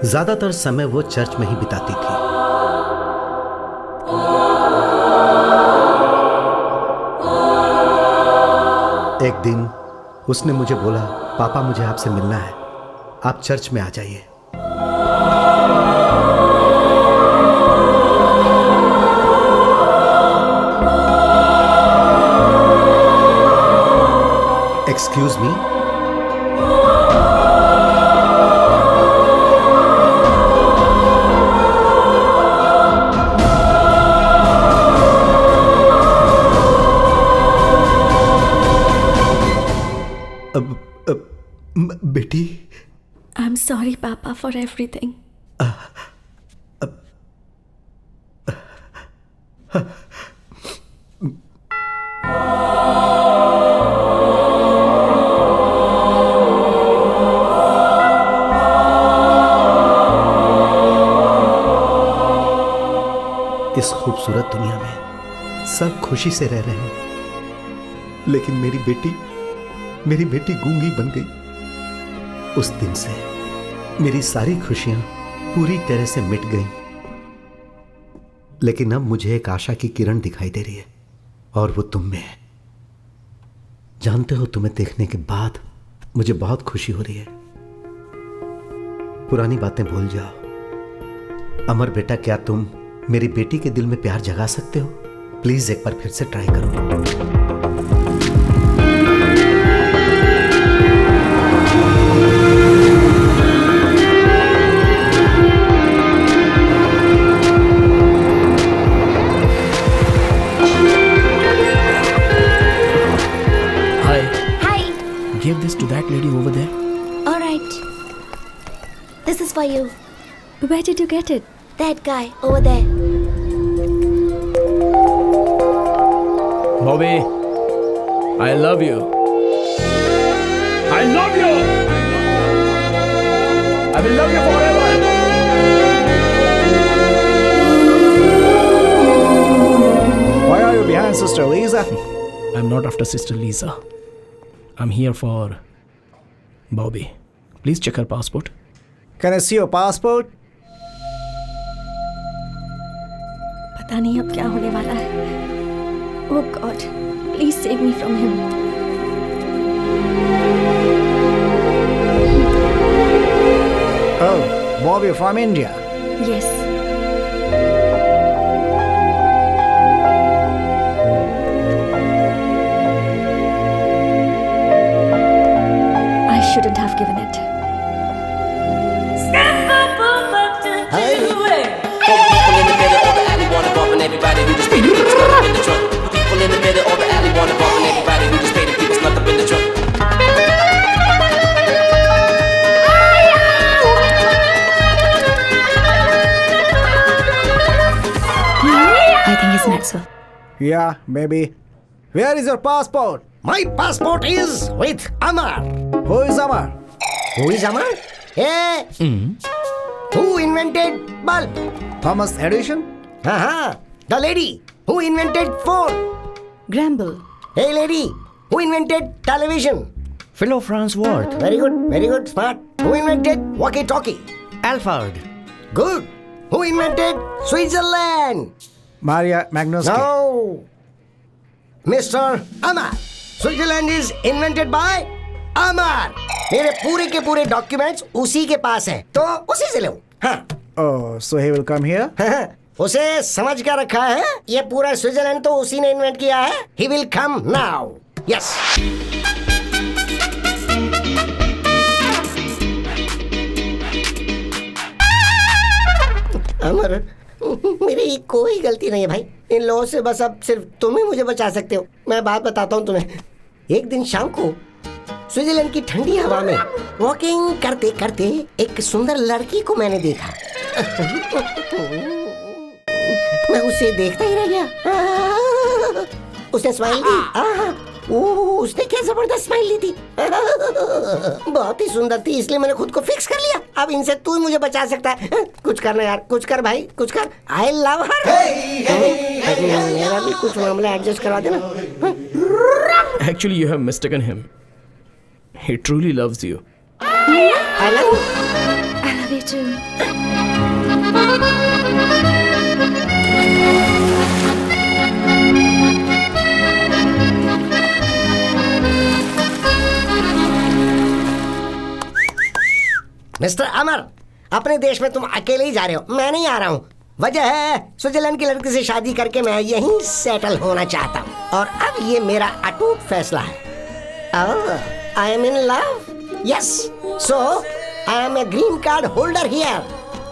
ज्यादातर समय वो चर्च में ही बिताती थी। एक दिन उसने मुझे बोला, पापा मुझे आपसे मिलना है, आप चर्च में आ जाइए। Excuse me? बेटी, आई एम सॉरी पापा फॉर एवरीथिंग। इस खूबसूरत दुनिया में सब खुशी से रह रहे हैं, लेकिन मेरी बेटी गूंगी बन गई। उस दिन से मेरी सारी खुशियां पूरी तरह से मिट गईं। लेकिन अब मुझे एक आशा की किरण दिखाई दे रही है और वो तुम में। जानते हो, तुम्हें देखने के बाद मुझे बहुत खुशी हो रही है। पुरानी बातें भूल जाओ। अमर बेटा, क्या तुम मेरी बेटी के दिल में प्यार जगा सकते हो? प्लीज एक बार फिर से ट्राई करो। Give this to that lady over there. All right. This is for you. Where did you get it? That guy over there. Bobby, I love you. I love you. I will love you forever. Why are you behind Sister Lisa? I'm not after Sister Lisa. I'm here for Bobby. Please check her passport. Can I see your passport? पता नहीं अब क्या होने वाला है। Oh God, please save me from him. Oh, Bobby from India. Yes. I shouldn't have given it. Everybody who just paid the people stuck up in the trunk. People in the middle of the alley wanna bump, and everybody who just paid the people stuck up in the trunk. I think he's met, sir. Yeah, maybe. Where is your passport? My passport is with Amar. Who is Amar? Who is Amar? Hey! Who invented bulb? Thomas Edison? The lady who invented phone. Gramble. Hey lady, who invented television? Philo Franz Ward. Very good, smart. Who invented walkie-talkie? Alfred. Good. Who invented Switzerland? Maria Magnusky. No. Mr. Amar. Switzerland is invented by Amar. मेरे पूरे के पूरे डॉक्यूमेंट्स उसी के पास हैं, तो उसी से लो। हाँ। Oh, so he will come here? उसे समझ कर रखा है, ये पूरा स्विट्जरलैंड तो उसी ने इन्वेंट किया है। He will come now. Yes. अमर, मेरी कोई गलती नहीं है भाई। इन लोगों से बस अब सिर्फ तुम ही मुझे बचा सकते हो। मैं बात बताता हूँ तुम्हें। एक दिन शाम को स्विट्जरलैंड की ठंडी हवा में वॉकिंग करते करते एक सुंदर लड़की को मैंने देखा। मैं उसे देखता ही रह गया। उसने स्माइल दी। उसने क्या जबरदस्त स्माइल ली थी। बहुत ही सुंदर थी, इसलिए मैंने खुद को फिक्स कर लिया। अब इनसे तू ही मुझे बचा सकता है। कुछ करना यार, कुछ कर भाई, कुछ कर। आई लव हर। मेरा भी कुछ मामला एडजस्ट करा देना। Actually, you have mistaken him. He truly loves you. I love you. I love you too. Mister Amar, अपने देश में तुम अकेले ही जा रहे हो, मैं नहीं आ रहा हूँ। वजह है स्विट्जरलैंड की लड़की से शादी करके मैं यहीं सेटल होना चाहता हूँ, और अब ये मेरा अटूट फैसला है। I am in love. Yes, so I am a green card holder here.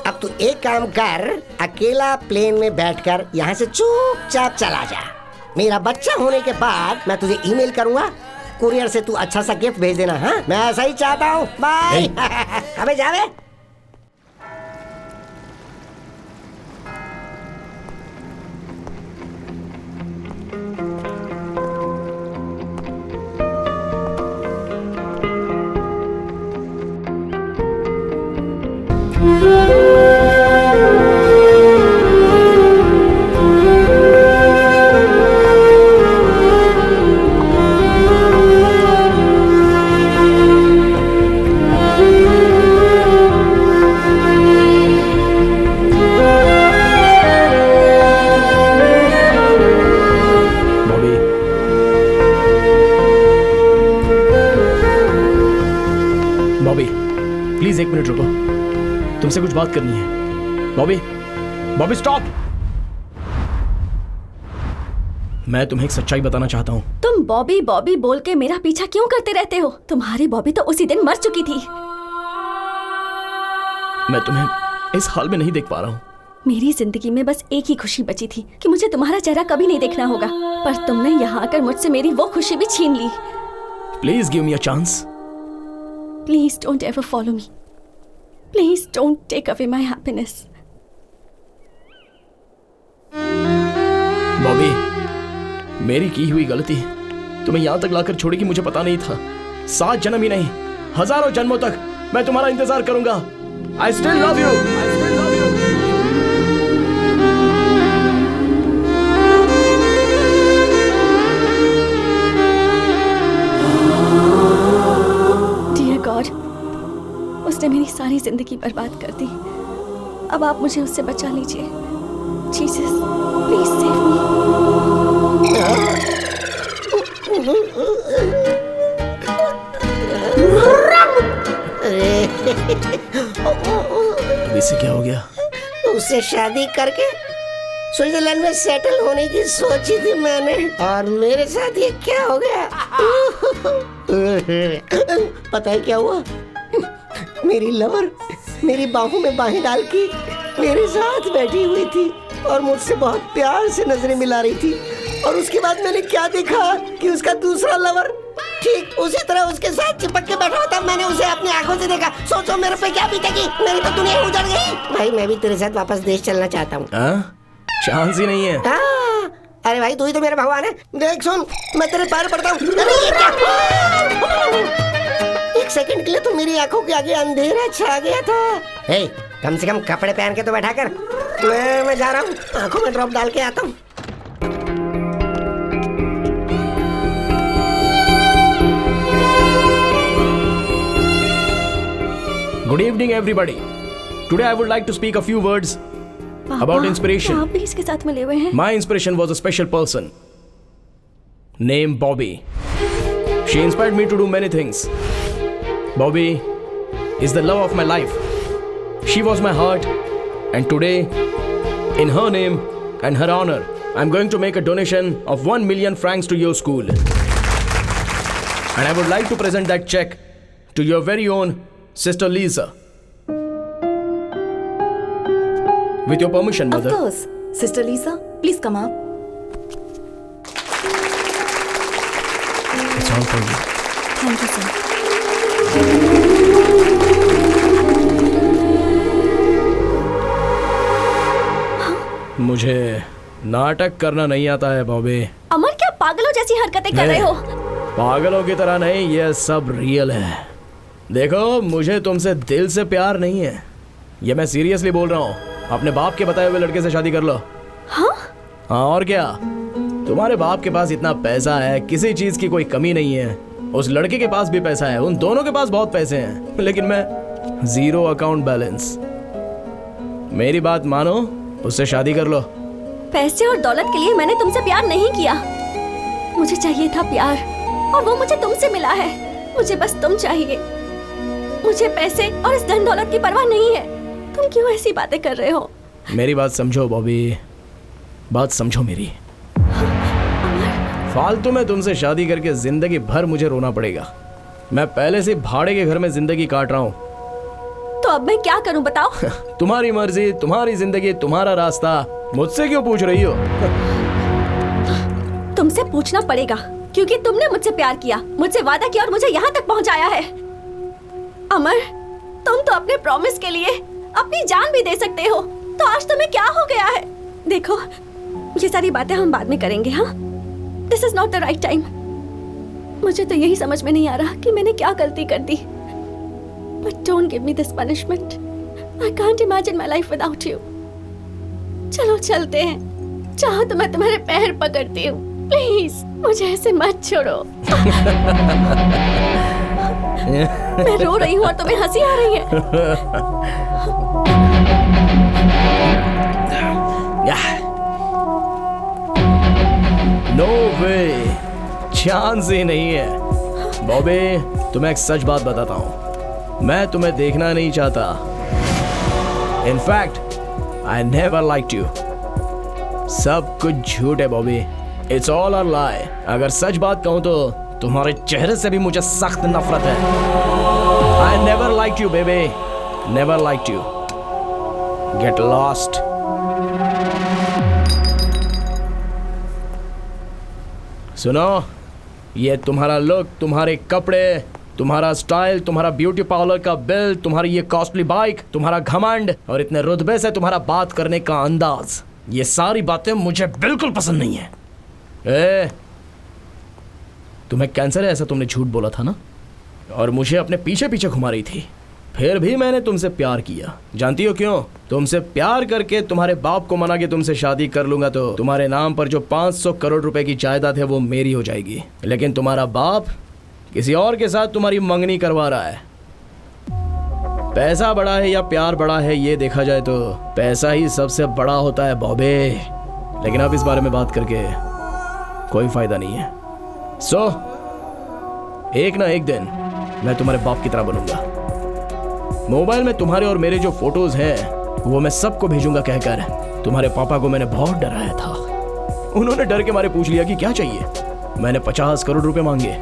अब तू एक काम कर, अकेला प्लेन में बैठकर यहाँ से चुपचाप चला जा। मेरा बच्चा होने के बाद मैं तुझे ईमेल करूंगा, कुरियर से तू अच्छा सा गिफ्ट भेज देना। हाँ, मैं ऐसा ही चाहता हूँ। बाय। अबे जावे। एक मिनट रुको, तुमसे कुछ बात करनी है। बॉबी, बॉबी स्टॉप। मैं तुम्हें एक सच्चाई बताना चाहता हूँ। तुम बॉबी बॉबी बोल के मेरा पीछा क्यों करते रहते हो? तुम्हारी बॉबी तो उसी दिन मर चुकी थी। मैं तुम्हें इस हाल में नहीं देख पा रहा हूँ। मेरी जिंदगी में बस एक ही खुशी बची थी कि मुझे तुम्हारा चेहरा कभी नहीं देखना होगा, पर तुमने यहाँ आकर मुझसे मेरी वो खुशी भी छीन ली। Please give me a chance. Please don't ever follow me. Please don't take away my happiness. Bobby, मेरी की हुई गलती तुम्हें यहाँ तक लाकर छोड़ेगी मुझे पता नहीं था। 7 जन्म ही नहीं, हजारों जन्मों तक मैं तुम्हारा इंतजार करूंगा। I still love you. I still love you. Dear God, उसने मेरी सारी जिंदगी बर्बाद कर दी। अब आप मुझे उससे बचा लीजिए। Jesus, please save me. अभी से क्या हो गया? उससे शादी करके स्विट्जरलैंड में सेटल होने की सोची थी मैंने, और मेरे साथ ये क्या हो गया? पता है क्या हुआ? मेरी लवर मेरी बाहों में बाहें डाल के मेरे साथ बैठी हुई थी और मुझसे बहुत प्यार से नजरें मिला रही थी, और उसके बाद मैंने क्या देखा कि उसका दूसरा लवर ठीक उसी तरह उसके साथ चिपक के बैठा होता। मैंने उसे अपनी आंखों से देखा। सोचो मेरे पे क्या बीतेगी। मेरी तो दुनिया उजड़ गई। भाई मैं भी तेरे साथ वापस देश चलना चाहता हूँ। चांस ही नहीं है। अरे भाई तू ही तो मेरा भगवान है। देख सुन, मैं तेरे पैर पड़ता हूँ। एक सेकंड के लिए तो मेरी आंखों के आगे अंधेरा छा गया था। हे, कम से कम कपड़े पहन के तो बैठा कर। मैं जा रहा हूँ, आंखों में ड्रॉप डाल के आता हूँ। Good evening, everybody. Today I would like to speak a few words about inspiration. आप भी इसके साथ मिले हुए हैं? My inspiration was a special person named Bobby. She inspired me to do many things. Bobby is the love of my life. She was my heart, and today, in her name and her honor, I'm going to make a donation of 1 million francs to your school. And I would like to present that check to your very own Sister Lisa. With your permission, Mother. Of course. Sister Lisa, please come up. It's all for you. Thank you, sir. मुझे नाटक करना नहीं आता है बॉबी। अमर, क्या पागलों जैसी हरकतें कर रहे हो? पागलों की तरह नहीं, ये सब रियल है। देखो, मुझे तुमसे दिल से प्यार नहीं है, ये मैं सीरियसली बोल रहा हूँ। अपने बाप के बताए हुए लड़के से शादी कर लो। हाँ और क्या, तुम्हारे बाप के पास इतना पैसा है, किसी चीज की कोई कमी नहीं है। उस लड़के के पास भी पैसा है, उन दोनों के पास बहुत पैसे हैं, लेकिन मैं 0 अकाउंट बैलेंस। मेरी बात मानो, उससे शादी कर लो। पैसे और दौलत के लिए मैंने तुमसे प्यार नहीं किया। मुझे चाहिए था प्यार, और वो मुझे तुमसे मिला है। मुझे बस तुम चाहिए। मुझे पैसे और इस धन दौलत की परवाह नहीं है। तुम क्यों ऐसी बातें कर रहे हो? मेरी बात समझो बॉबी, बात समझो मेरी। फालतू में तुमसे शादी करके जिंदगी भर मुझे रोना पड़ेगा। मैं पहले से भाड़े के घर में जिंदगी काट रहा हूँ। तो अब मैं क्या करूं बताओ? तुम्हारी मर्जी, तुम्हारी जिंदगी, तुम्हारा रास्ता। मुझसे क्यों पूछ रही हो? तुमसे पूछना पड़ेगा, क्योंकि तुमने मुझसे प्यार किया, मुझसे वादा किया और मुझे यहाँ तक पहुँचाया है। अमर, तुम तो अपने प्रॉमिस के लिए अपनी जान भी दे सकते हो, तो आज तुम्हें क्या हो गया है? देखो, ये सारी बातें हम बाद में करेंगे। हाँ, this is not the right time. मुझे तो यही समझ में नहीं आ रहा कि मैंने क्या गलती कर दी। But don't give me this punishment. I can't imagine my life without you. चलो चलते हैं, चाहो तो मैं तुम्हारे पैर पकड़ती हूँ। प्लीज मुझे ऐसे मत छोड़ो। मैं रो रही हूँ और तुम्हें हंसी आ रही है। नो वे, चांस ही नहीं है। बॉबी, तुम्हें एक सच बात बताता हूँ। मैं तुम्हें देखना नहीं चाहता। In fact I never liked you. सब कुछ झूठ है बॉबी, इट्स ऑल अ लाई। अगर सच बात कहूं तो तुम्हारे चेहरे से भी मुझे सख्त नफरत है। I never liked you baby, never liked you. Get lost. सुनो, ये तुम्हारा लुक, तुम्हारे कपड़े, तुम्हारा स्टाइल, तुम्हारा ब्यूटी पार्लर का बिल, तुम्हारी ये कॉस्टली बाइक, तुम्हारा घमंड और इतने रुतबे से तुम्हारा बात करने का अंदाज, ये सारी बातें मुझे बिल्कुल पसंद नहीं है। ए, तुम्हें कैंसर है ऐसा तुमने झूठ बोला था ना, और मुझे अपने पीछे पीछे घुमा रही थी। फिर भी मैंने तुमसे प्यार किया। जानती हो क्यों? तुमसे प्यार करके तुम्हारे बाप को मना के तुमसे शादी कर लूंगा तो तुम्हारे नाम पर जो 500 करोड़ रुपए की जायदाद है वो मेरी हो जाएगी। लेकिन तुम्हारा बाप किसी और के साथ तुम्हारी मंगनी करवा रहा है। पैसा बड़ा है या प्यार बड़ा है, ये देखा जाए तो पैसा ही सबसे बड़ा होता है बॉबे। लेकिन अब इस बारे में बात करके कोई फायदा नहीं है। सो एक ना एक दिन मैं तुम्हारे बाप की तरह बनूंगा। मोबाइल में तुम्हारे और मेरे जो फोटोज हैं वो मैं सबको भेजूंगा कहकर तुम्हारे पापा को मैंने बहुत डराया था। उन्होंने डर के मारे पूछ लिया कि क्या चाहिए। मैंने 50 करोड़ रुपए मांगे,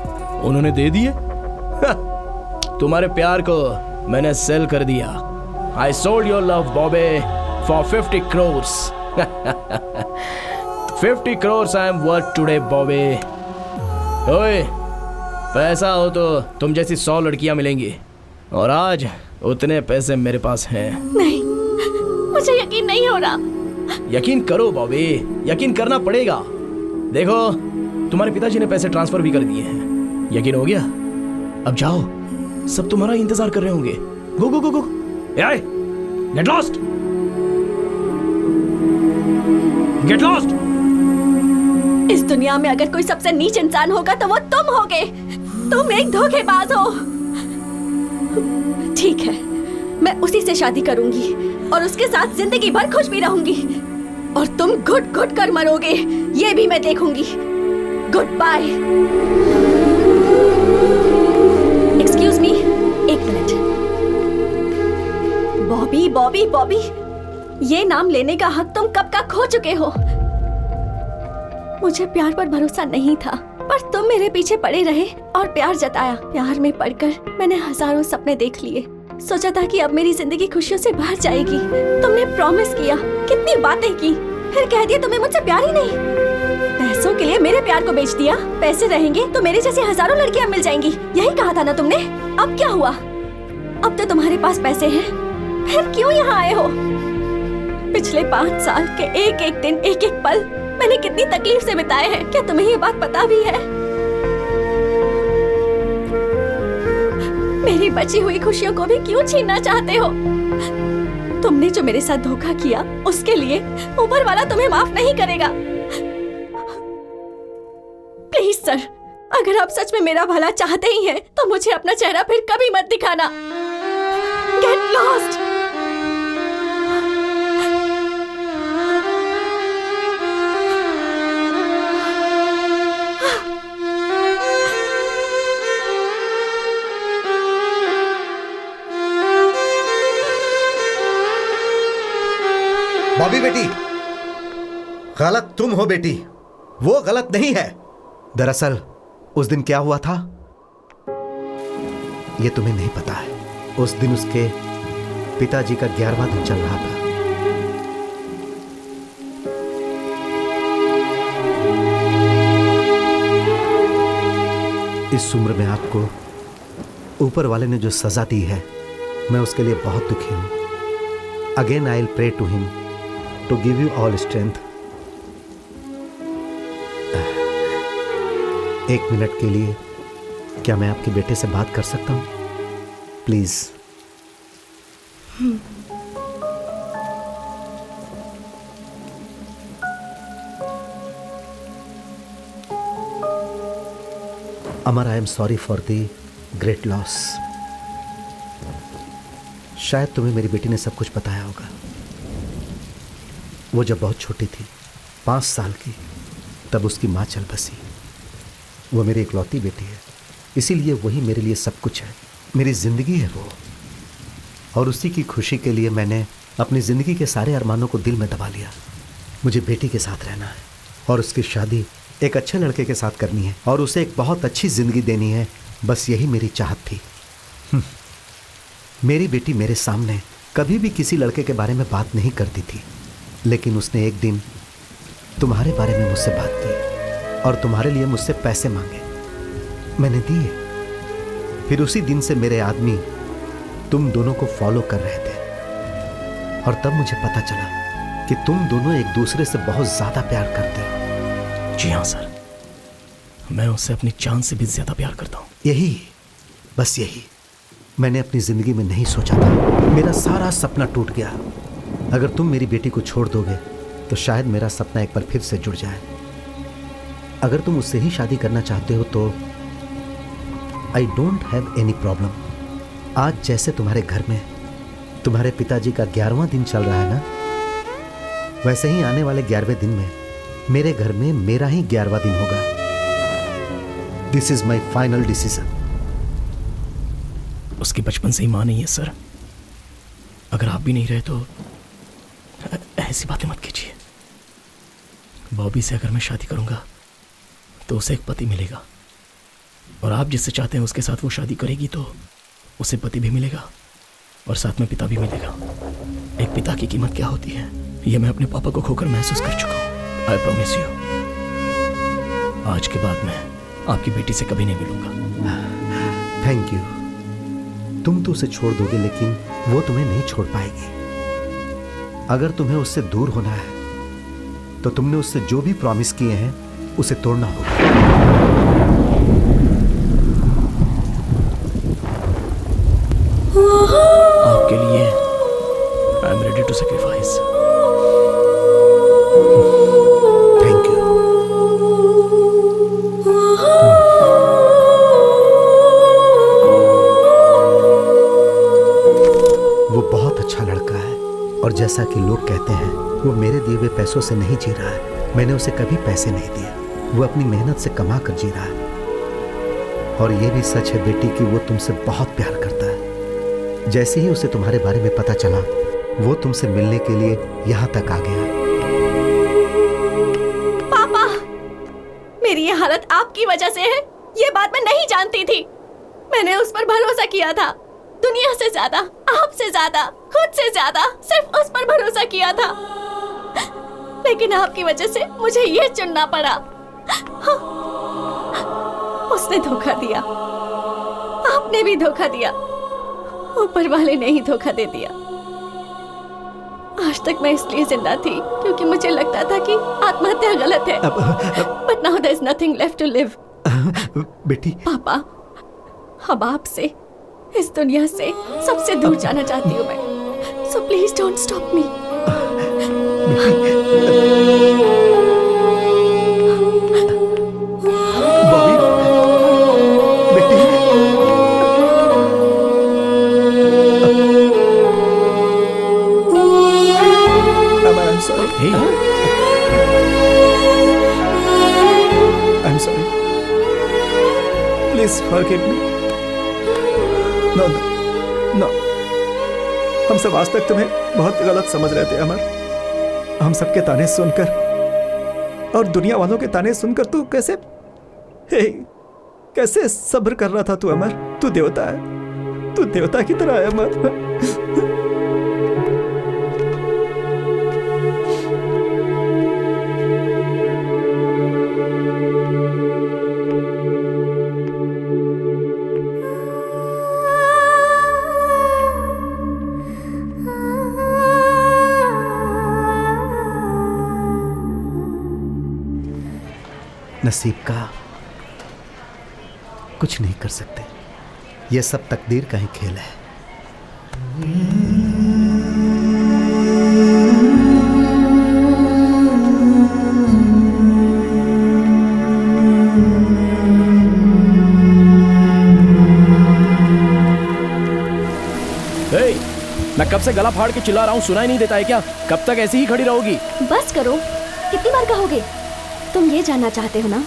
उन्होंने दे दिए। तुम्हारे प्यार को मैंने सेल कर दिया। I sold your love बॉबे for 50 crore. 50 crore I am worth today बॉबे। ओए, पैसा हो तो तुम जैसी 100 लड़कियां मिलेंगी, और आज उतने पैसे मेरे पास हैं। नहीं, मुझे यकीन नहीं हो रहा। यकीन करो बॉबी, यकीन करना पड़ेगा। देखो, तुम्हारे पिताजी ने पैसे ट्रांसफर भी कर दिए हैं। यकीन हो गया? अब जाओ, सब तुम्हारा इंतजार कर रहे होंगे। गो गो गो गो, गेट लॉस्ट, गेट लॉस्ट। इस दुनिया में अगर कोई सबसे नीच इंसान होगा तो वो तुम होगे। तुम एक धोखेबाज हो। ठीक है, मैं उसी से शादी करूंगी और उसके साथ जिंदगी भर खुश भी रहूंगी, और तुम घुट घुट कर मरोगे ये भी मैं देखूंगी। Good bye. एक्सक्यूज मी, एक मिनट। बॉबी बॉबी बॉबी, ये नाम लेने का हक तुम कब का खो चुके हो। मुझे प्यार पर भरोसा नहीं था, पर तुम मेरे पीछे पड़े रहे और प्यार जताया। प्यार में पड़कर मैंने हजारों सपने देख लिए। सोचा था कि अब मेरी जिंदगी खुशियों से भर जाएगी। तुमने प्रॉमिस किया, कितनी बातें की, फिर कह दिया तुम्हें मुझसे प्यार ही नहीं। पैसों के लिए मेरे प्यार को बेच दिया। पैसे रहेंगे तो मेरे जैसी हजारों लड़कियां मिल जाएंगी, यही कहा था ना तुमने। अब क्या हुआ? अब तो तुम्हारे पास पैसे हैं, फिर क्यों यहाँ आए हो? पिछले 5 साल के एक एक दिन, एक एक पल मैंने कितनी तकलीफ से बिताए हैं, क्या तुम्हें ये बात पता भी है? मेरी बची हुई खुशियों को भी क्यों छीनना चाहते हो? तुमने जो मेरे साथ धोखा किया उसके लिए ऊपर वाला तुम्हें माफ नहीं करेगा। प्लीज सर, अगर आप सच में मेरा भला चाहते ही हैं तो मुझे अपना चेहरा फिर कभी मत दिखाना। Get lost. बॉबी बेटी, गलत तुम हो बेटी, वो गलत नहीं है। दरअसल उस दिन क्या हुआ था ये तुम्हें नहीं पता है। उस दिन उसके पिताजी का 11वां दिन चल रहा था। इस उम्र में आपको ऊपर वाले ने जो सजा दी है, मैं उसके लिए बहुत दुखी हूं। Again I will pray to him to give you all strength. एक मिनट के लिए क्या मैं आपके बेटे से बात कर सकता हूं? Please. Amar, I am sorry for the great loss. शायद तुम्हें मेरी बेटी ने सब कुछ बताया होगा। वो जब बहुत छोटी थी, 5 साल की, तब उसकी माँ चल बसी। वो मेरी इकलौती बेटी है, इसीलिए वही मेरे लिए सब कुछ है, मेरी जिंदगी है वो। और उसी की खुशी के लिए मैंने अपनी ज़िंदगी के सारे अरमानों को दिल में दबा लिया। मुझे बेटी के साथ रहना है और उसकी शादी एक अच्छे लड़के के साथ करनी है और उसे एक बहुत अच्छी ज़िंदगी देनी है। बस यही मेरी चाहत थी। मेरी बेटी मेरे सामने कभी भी किसी लड़के के बारे में बात नहीं करती थी, लेकिन उसने एक दिन तुम्हारे बारे में मुझसे बात की और तुम्हारे लिए मुझसे पैसे मांगे। मैंने दिए। फिर उसी दिन से मेरे आदमी तुम दोनों को फॉलो कर रहे थे और तब मुझे पता चला कि तुम दोनों एक दूसरे से बहुत ज्यादा प्यार करते हो। जी हाँ सर, मैं उससे अपनी जान से भी ज्यादा प्यार करता हूँ। यही, बस यही मैंने अपनी जिंदगी में नहीं सोचा था। मेरा सारा सपना टूट गया। अगर तुम मेरी बेटी को छोड़ दोगे तो शायद मेरा सपना एक बार फिर से जुड़ जाए। अगर तुम उससे ही शादी करना चाहते हो तो आई डोंट हैव एनी प्रॉब्लम। आज जैसे तुम्हारे घर में तुम्हारे पिताजी का 11वां दिन चल रहा है ना, वैसे ही आने वाले 11वें दिन में मेरे घर में मेरा ही 11वां दिन होगा। This is my final decision. उसकी बचपन से ही मां नहीं है सर। अगर आप भी नहीं रहे तो ऐसी बातें मत कीजिए। बॉबी से अगर मैं शादी करूंगा तो उसे एक पति मिलेगा, और आप जिससे चाहते हैं उसके साथ वो शादी करेगी तो उसे पति भी मिलेगा और साथ में पिता भी मिलेगा। एक पिता की कीमत क्या होती है ये मैं अपने पापा को खोकर महसूस कर चुका हूं। आई प्रॉमिस यू, आज के बाद मैं आपकी बेटी से कभी नहीं मिलूंगा। Thank you. तुम तो उसे छोड़ दोगे लेकिन वो तुम्हें नहीं छोड़ पाएगी। अगर तुम्हें उससे दूर होना है तो तुमने उससे जो भी प्रॉमिस किए हैं उसे तोड़ना होगा। आपके लिए I am ready to sacrifice. Thank you. वो बहुत अच्छा लड़का है और जैसा कि लोग कहते हैं वो मेरे दिए हुए पैसों से नहीं जी रहा है। मैंने उसे कभी पैसे नहीं दिए। वो अपनी मेहनत से कमा कर जी रहा है। और ये भी सच है बेटी कि वो तुमसे बहुत प्यार करता है। जैसे ही उसे तुम्हारे बारे में पता चला वो तुमसे मिलने के लिए यहाँ तक आ गया। पापा, मेरी ये हालत आपकी वजह से है। ये बात मैं नहीं जानती थी। मैंने उस पर भरोसा किया था, दुनिया से ज्यादा, आपसे ज्यादा, खुद से ज्यादा, सिर्फ उस पर भरोसा किया था। लेकिन आपकी वजह से मुझे ये चुनना पड़ा। हाँ, उसने धोखा दिया, आपने भी धोखा दिया, ऊपर वाले ने ही धोखा दे दिया। आज तक मैं इसलिए जिंदा थी क्योंकि मुझे लगता था कि आत्महत्या गलत है। But now there is nothing left to live. बेटी। पापा, अब आपसे, इस दुनिया से सबसे दूर जाना चाहती हूँ मैं। So please don't stop me. Bobby, बेटी। I'm sorry. Hey. I'm sorry. Please forgive me. No, no, no. हम सब आज तक तुम्हें बहुत गलत समझ रहे थे अमर। हम सबके ताने सुनकर और दुनिया वालों के ताने सुनकर तू कैसे सब्र कर रहा था तू अमर। तू देवता है, तू देवता की तरह है अमर। नसीब का कुछ नहीं कर सकते। यह सब तकदीर का ही खेल है। Hey, मैं कब से गला फाड़ के चिल्ला रहा हूँ, सुनाई नहीं देता है क्या? कब तक ऐसी ही खड़ी रहोगी? बस करो, कितनी बार कहोगे? तुम ये जानना चाहते हो ना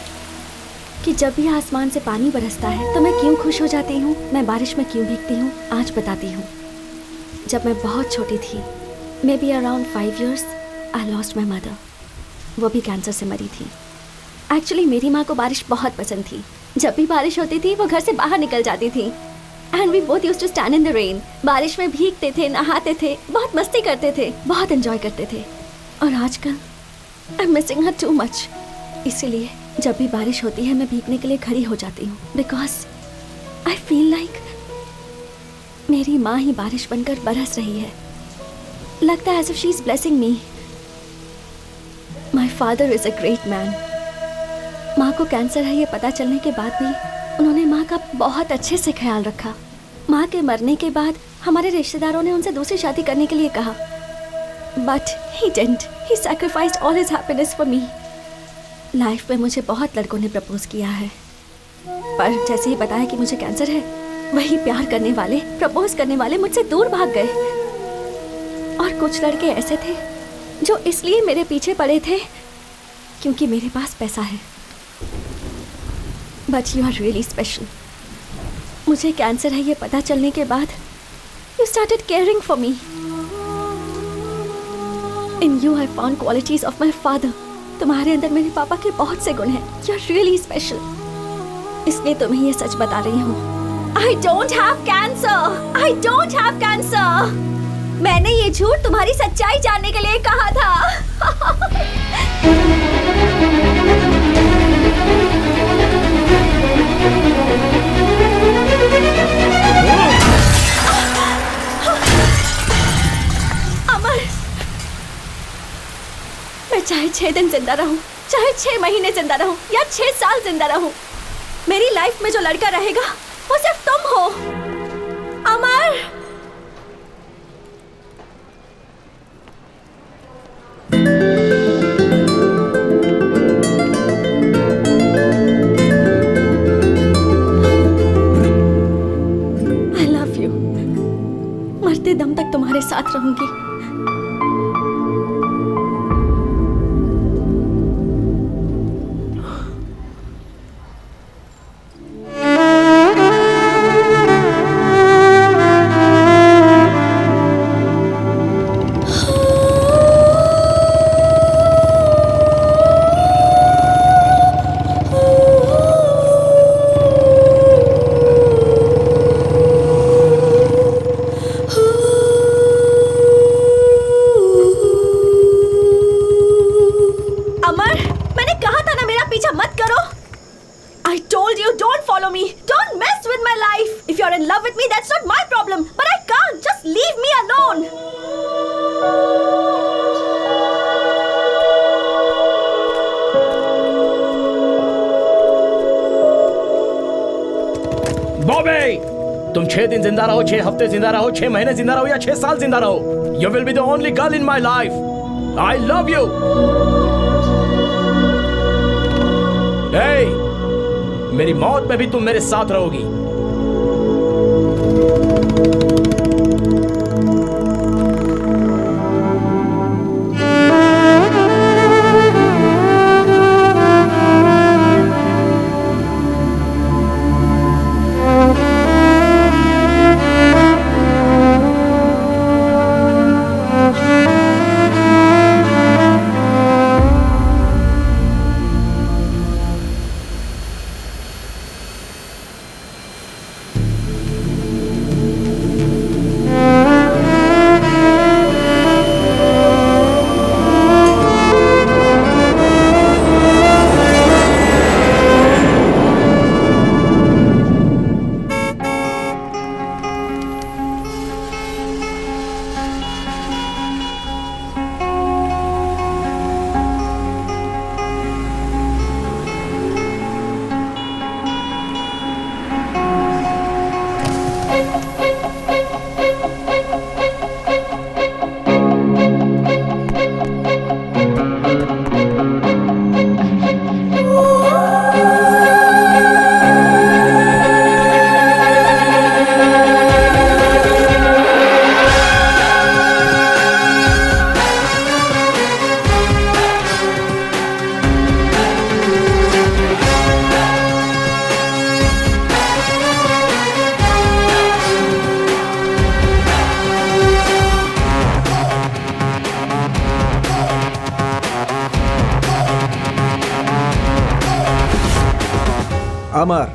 कि जब भी आसमान से पानी बरसता है तो मैं क्यों खुश हो जाती हूँ, मैं बारिश में क्यों भीगती हूँ? आज बताती हूँ। जब मैं बहुत छोटी थी, may be around 5 years, I lost my mother. वो भी कैंसर से मरी थी। एक्चुअली मेरी माँ को बारिश बहुत पसंद थी। जब भी बारिश होती थी वो घर से बाहर निकल जाती थी। And we both used to stand in the rain. बारिश में भीगते थे, नहाते थे, बहुत मस्ती करते थे, बहुत एंजॉय करते थे। और आजकल I am missing her too much. इसीलिए जब भी बारिश होती है मैं भीगने के लिए खड़ी हो जाती हूँ, बिकॉज आई फील लाइक मेरी माँ ही बारिश बनकर बरस रही है। लगता है as if she is blessing me. My father is a great man. माँ को कैंसर है ये पता चलने के बाद भी उन्होंने माँ का बहुत अच्छे से ख्याल रखा। माँ के मरने के बाद हमारे रिश्तेदारों ने उनसे दूसरी शादी करने के लिए कहा, but he didn't. He sacrificed all his happiness for me. Life में मुझे बहुत लड़कों ने प्रपोज किया है, पर जैसे ही बताया कि मुझे कैंसर है, वही प्यार करने वाले, प्रपोज करने वाले मुझसे दूर भाग गए। और कुछ लड़के ऐसे थे जो इसलिए मेरे पीछे पड़े थे क्योंकि मेरे पास पैसा है। But you are really special. मुझे कैंसर है ये पता चलने के बाद you started caring for me. In you I found qualities of my father. तुम्हारे अंदर मेरे पापा के बहुत से गुण हैं। You are really special. इसलिए तुम्हें ये सच बता रही हूँ। I don't have cancer. I don't have cancer. मैंने ये झूठ तुम्हारी सच्चाई जानने के लिए कहा था। अमर, मैं चाहे 6 दिन जिंदा रहूं, चाहे 6 महीने जिंदा रहूं या 6 साल जिंदा रहूं, मेरी लाइफ में जो लड़का रहेगा वो सिर्फ तुम हो। अमर, आई लव यू। मरते दम तक तुम्हारे साथ रहूंगी। तुम 6 दिन जिंदा रहो, 6 हफ्ते जिंदा रहो, 6 महीने जिंदा रहो या 6 साल जिंदा रहो, you will be the only girl in my life. I love you. मेरी मौत में भी तुम मेरे साथ रहोगी। अमर,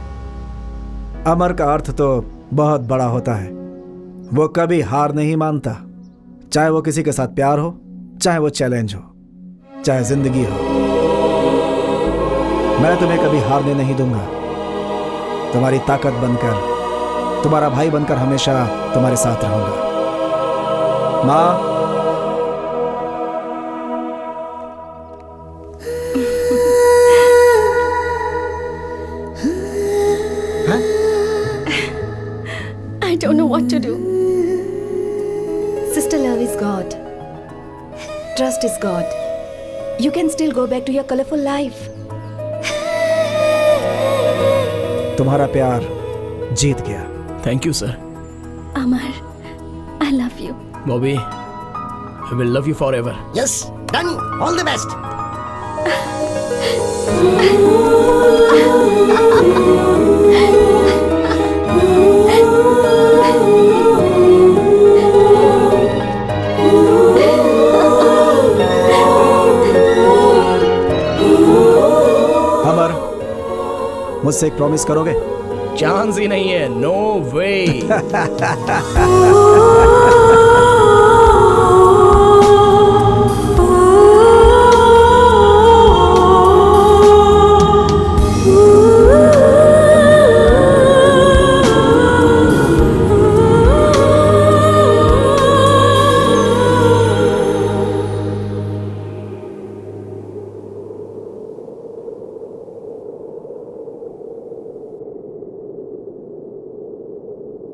अमर का अर्थ तो बहुत बड़ा होता है। वो कभी हार नहीं मानता, चाहे वो किसी के साथ प्यार हो, चाहे वो चैलेंज हो, चाहे जिंदगी हो। मैं तुम्हें कभी हारने नहीं दूंगा। तुम्हारी ताकत बनकर, तुम्हारा भाई बनकर हमेशा तुम्हारे साथ रहूंगा। माँ, I don't know what to do. Sister, love is God. Trust is God. You can still go back to your colorful life. तुम्हारा प्यार जीत गया। Thank you sir. Amar, I love you. Bobby, I will love you forever. Yes, done. All the best. अमर, मुझसे एक प्रॉमिस करोगे? चांस ही नहीं है, नो वे।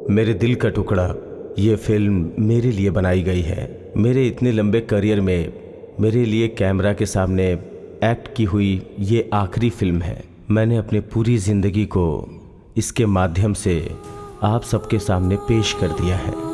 मेरे दिल का टुकड़ा, ये फिल्म मेरे लिए बनाई गई है। मेरे इतने लंबे करियर में मेरे लिए कैमरा के सामने एक्ट की हुई ये आखिरी फिल्म है। मैंने अपनी पूरी ज़िंदगी को इसके माध्यम से आप सबके सामने पेश कर दिया है।